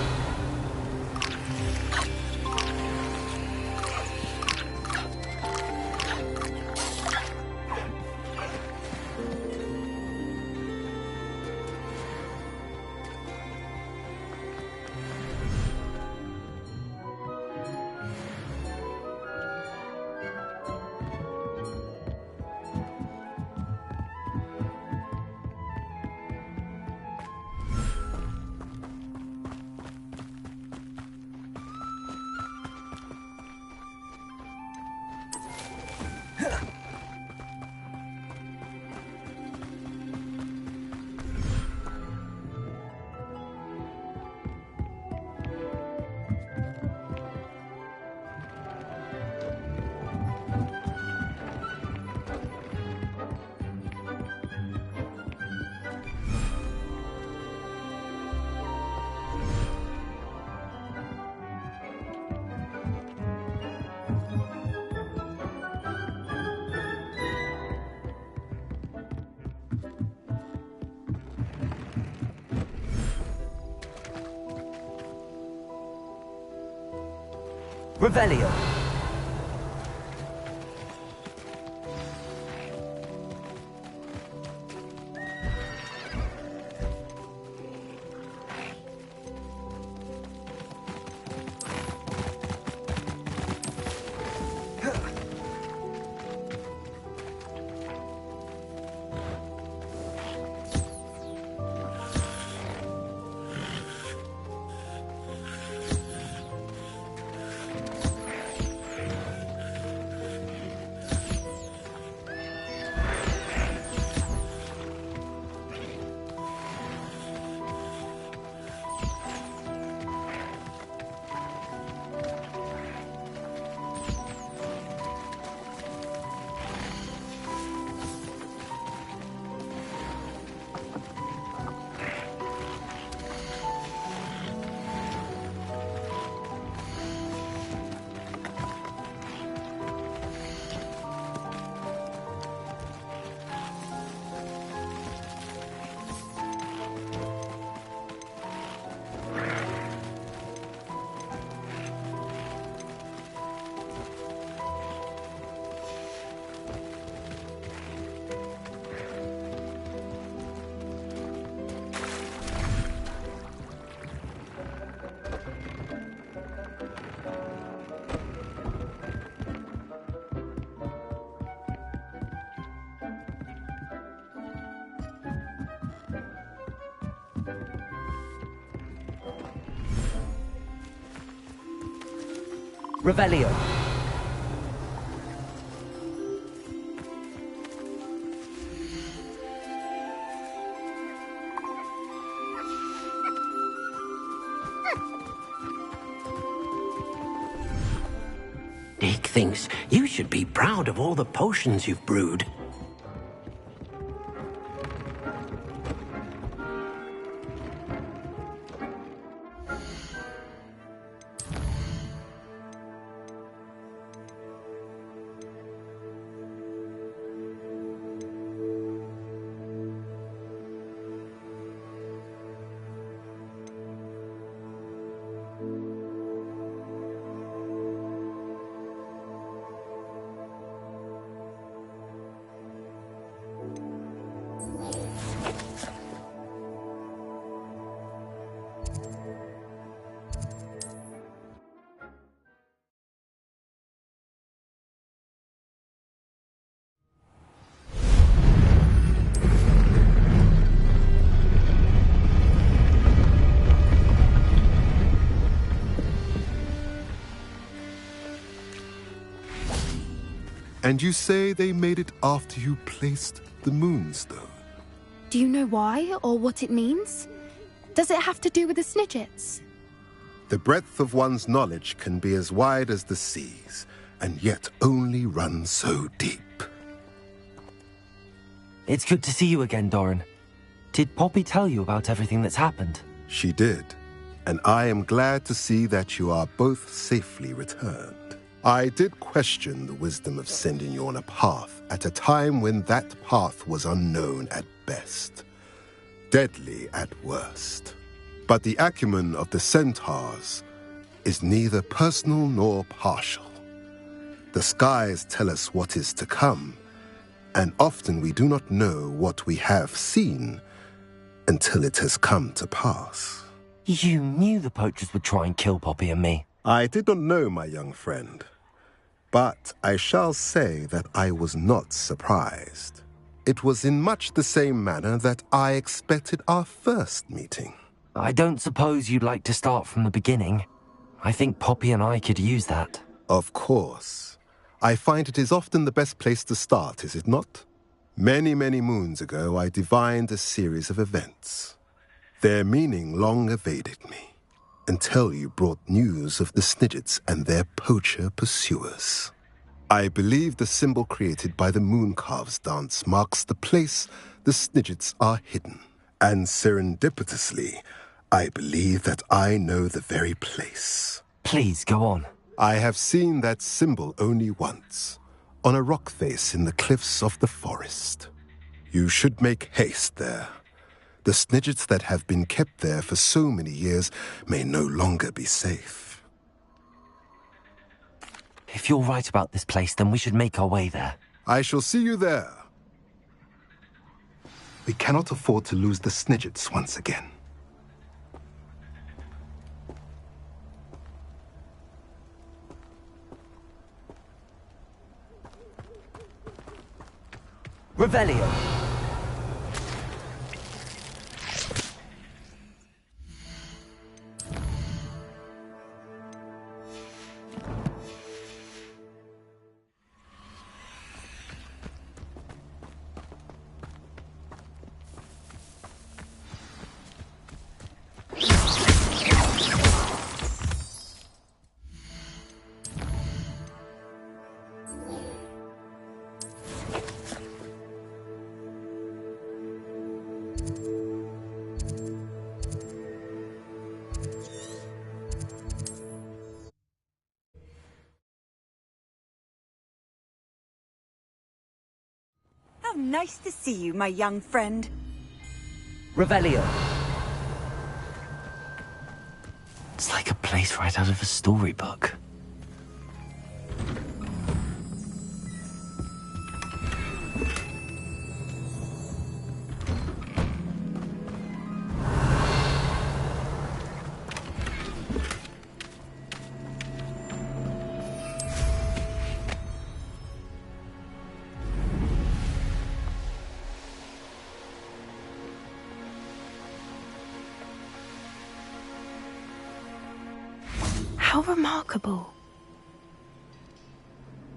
Revelio. Revelio. Dick thinks you should be proud of all the potions you've brewed. And you say they made it after you placed the Moonstone? Do you know why or what it means? Does it have to do with the Snidgets? The breadth of one's knowledge can be as wide as the seas, and yet only run so deep. It's good to see you again, Doran. Did Poppy tell you about everything that's happened? She did, and I am glad to see that you are both safely returned. I did question the wisdom of sending you on a path at a time when that path was unknown at best, deadly at worst. But the acumen of the centaurs is neither personal nor partial. The skies tell us what is to come, and often we do not know what we have seen until it has come to pass. You knew the poachers would try and kill Poppy and me. I did not know, my young friend, but I shall say that I was not surprised. It was in much the same manner that I expected our first meeting. I don't suppose you'd like to start from the beginning. I think Poppy and I could use that. Of course. I find it is often the best place to start, is it not? Many, many moons ago, I divined a series of events. Their meaning long evaded me, until you brought news of the Snidgets and their poacher pursuers. I believe the symbol created by the Mooncalves dance marks the place the Snidgets are hidden. And serendipitously, I believe that I know the very place. Please, go on. I have seen that symbol only once, on a rock face in the cliffs of the forest. You should make haste there. The Snidgets that have been kept there for so many years may no longer be safe. If you're right about this place, then we should make our way there. I shall see you there. We cannot afford to lose the Snidgets once again. Revelio. Nice to see you, my young friend. Revelio. It's like a place right out of a storybook. How remarkable.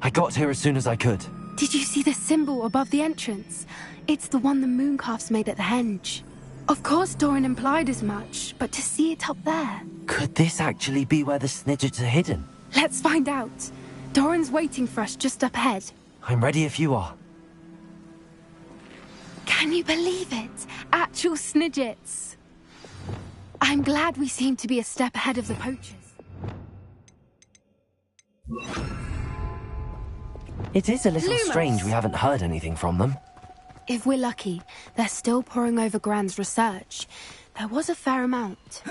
I got here as soon as I could. Did you see the symbol above the entrance? It's the one the Mooncalves made at the henge. Of course Doran implied as much, but to see it up there... Could this actually be where the Snidgets are hidden? Let's find out. Doran's waiting for us just up ahead. I'm ready if you are. Can you believe it? Actual Snidgets. I'm glad we seem to be a step ahead of the poachers. It is a little Lumos. strange we haven't heard anything from them. If we're lucky, they're still poring over Gran's research. There was a fair amount.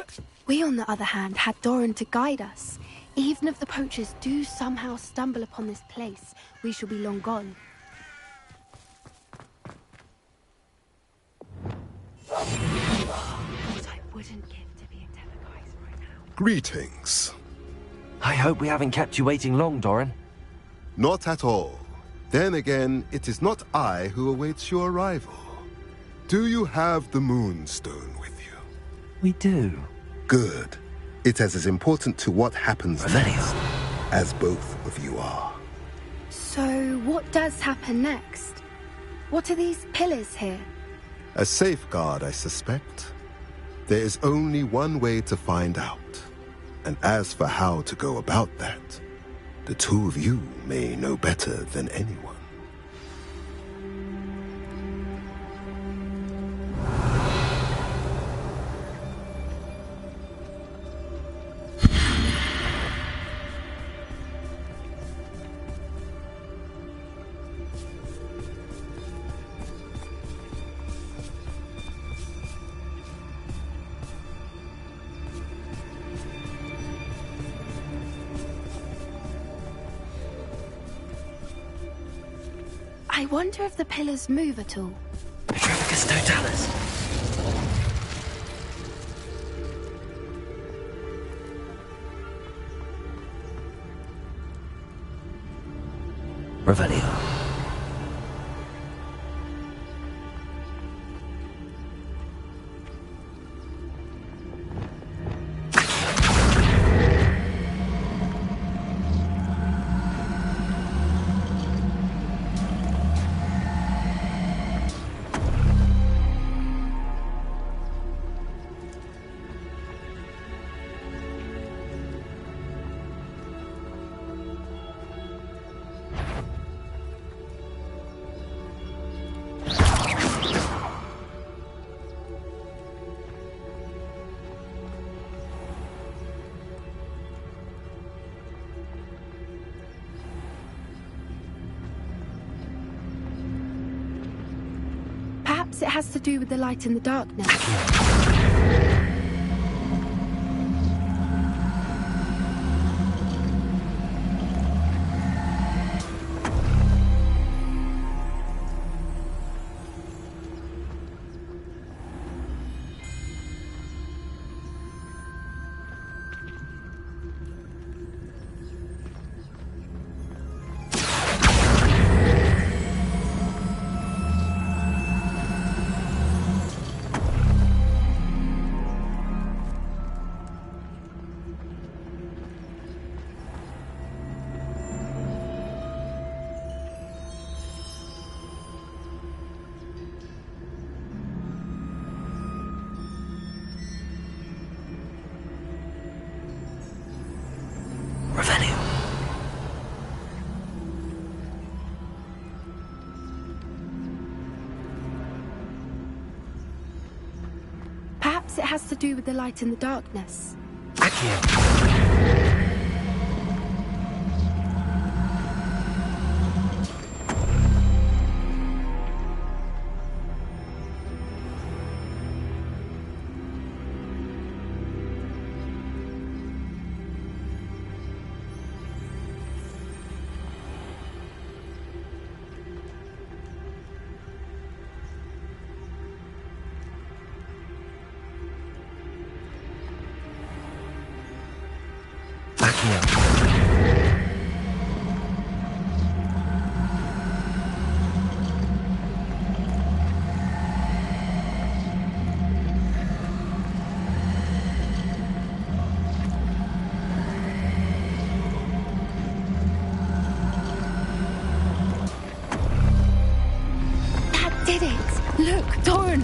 We, on the other hand, had Doran to guide us. Even if the poachers do somehow stumble upon this place, we shall be long gone. What I wouldn't give to be in Teleguise right now. Greetings. I hope we haven't kept you waiting long, Doran. Not at all. Then again, it is not I who awaits your arrival. Do you have the Moonstone with you? We do. Good. It is as important to what happens Revelio. next as both of you are. So, what does happen next? What are these pillars here? A safeguard, I suspect. There is only one way to find out. And as for how to go about that, the two of you may know better than anyone. I wonder if the pillars move at all. Petrificus totalis. Revelio. Perhaps it has to do with the light in the darkness. Perhaps it has to do with the light in the darkness.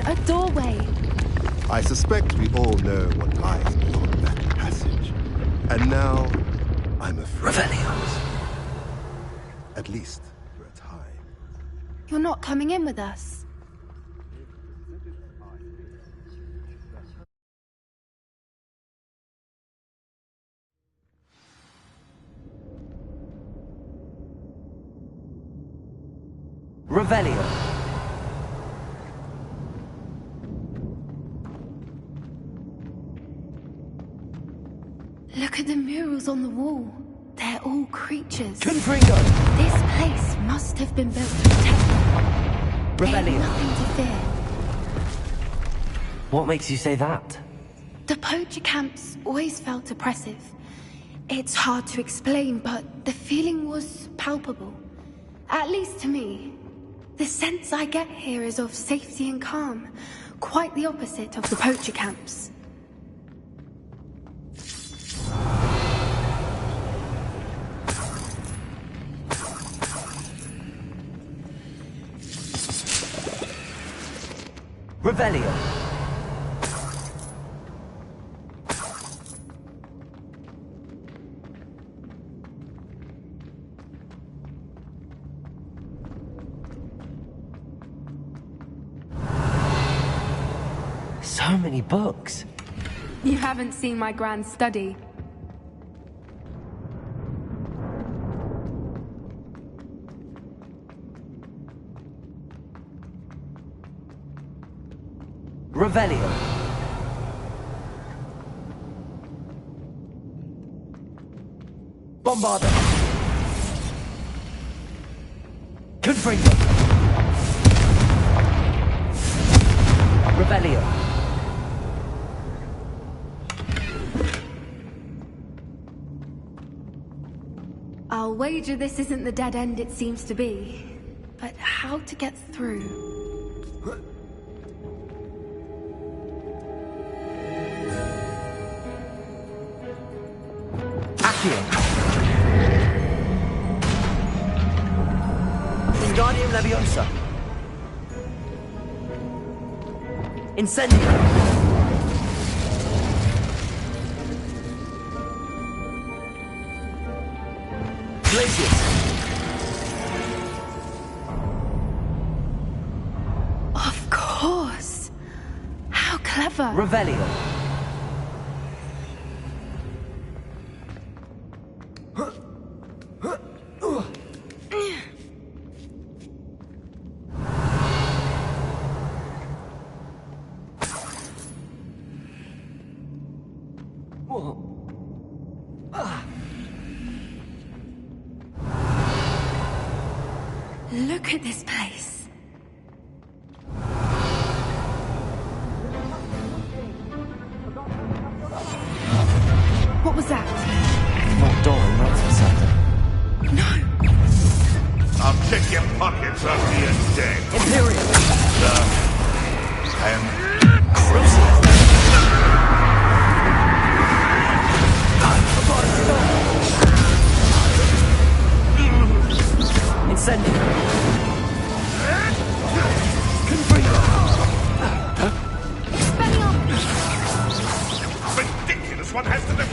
A doorway. I suspect we all know what lies beyond that passage. And now, I'm afraid. Revelio. At least, for a time. You're not coming in with us. Revelio. Look at the murals on the wall. They're all creatures. Confringo! This place must have been built to protect them. They have nothing to fear. What makes you say that? The poacher camps always felt oppressive. It's hard to explain, but the feeling was palpable. At least to me. The sense I get here is of safety and calm. Quite the opposite of the poacher camps. Revelio. So many books. You haven't seen my grand study. Revelio. Bombarda. Confringo. Revelio. I'll wager this isn't the dead end it seems to be. But how to get through? Accio. Wingardium Leviosa. Incendio. Glacius. Of course. How clever. Revelio. Look at this place. What was that? Not Doran, that's something. No. I'll check your pockets after you're dead. Imperial. And Incendio. ridiculous, one has to live.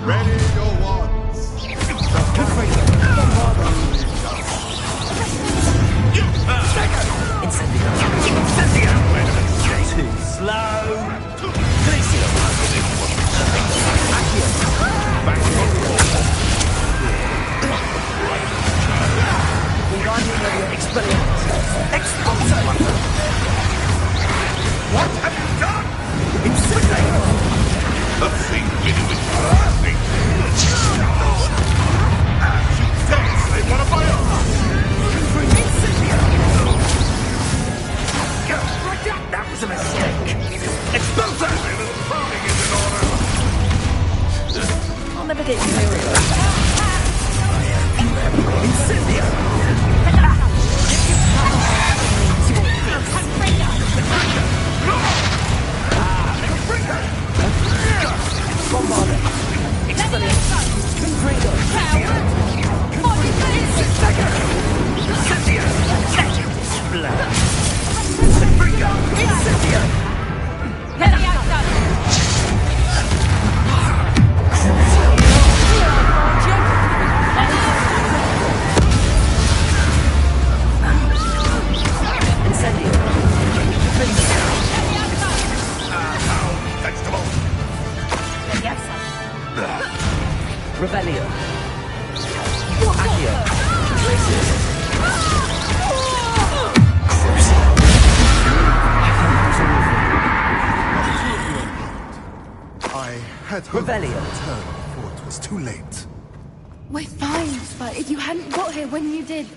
Ready your wands. Too slow. Glacial. Accio. Wingardium Leviosa. Expelliarmus. Expulso. What have you done? Incendio. The thing is nothing. She tells they want to buy us. That was a mistake. Expulso! Farming is in order. I'll never get Imperial. Incendio. Bombarda. Expelliarmus. Confringo. Incendio. Splash. Confringo. Incendio. Revelio. Accio. Glacius. I had hoped Revelio. to return before it was too late. We're fine, but if you hadn't got here when you did,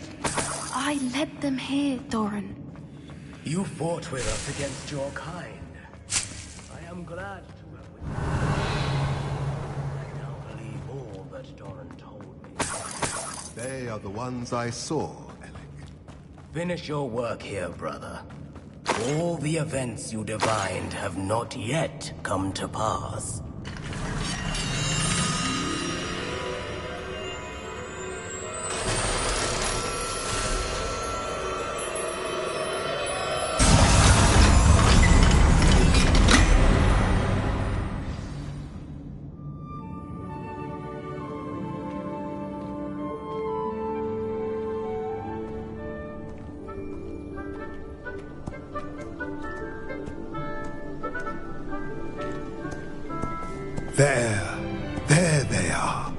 I led them here, Doran. You fought with us against your kind. I am glad to have witnessed. I now believe all that Doran told me. They are the ones I saw, Alec. Finish your work here, brother. All the events you divined have not yet come to pass. There they are.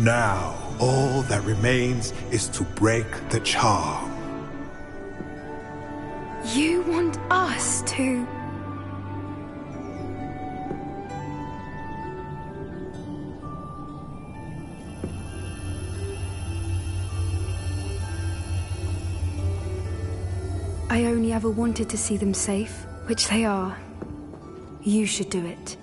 Now, all that remains is to break the charm. You want us to... I only ever wanted to see them safe, which they are. You should do it.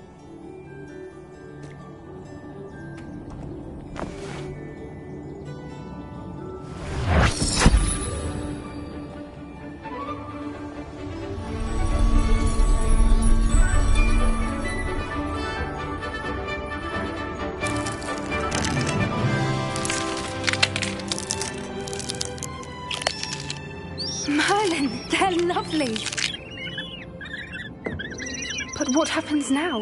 Merlin, they're lovely. But what happens now?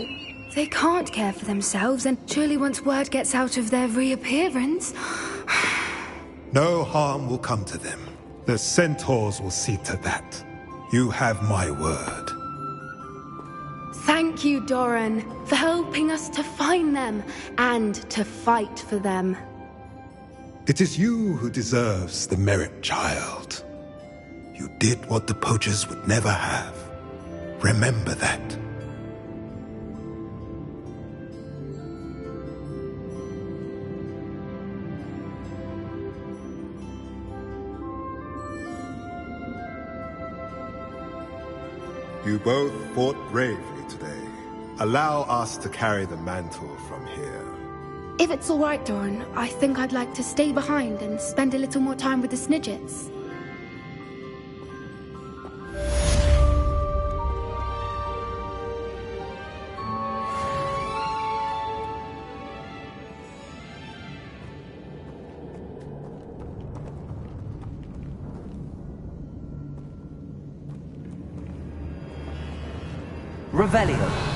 They can't care for themselves, and surely once word gets out of their reappearance... No harm will come to them. The centaurs will see to that. You have my word. Thank you, Doran, for helping us to find them, and to fight for them. It is you who deserves the merit, child. You did what the poachers would never have. Remember that. You both fought bravely today. Allow us to carry the mantle from here. If it's all right, Doran, I think I'd like to stay behind and spend a little more time with the Snidgets. Revelio.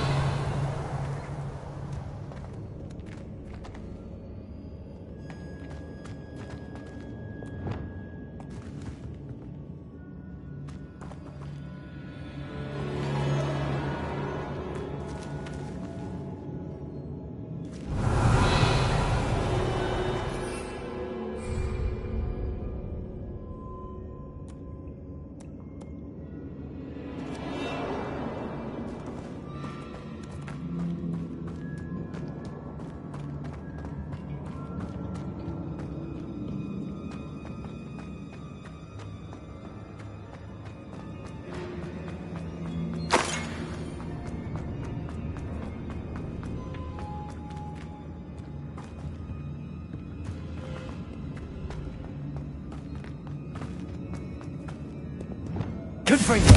Confringo.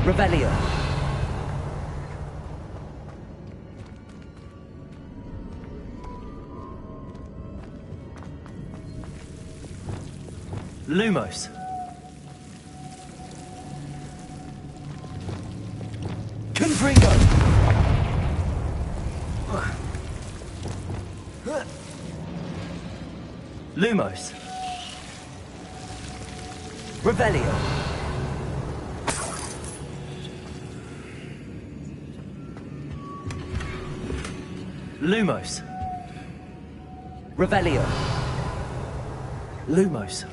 Revelio. Lumos. Confringo. Lumos. Revelio. Lumos. Revelio. Lumos.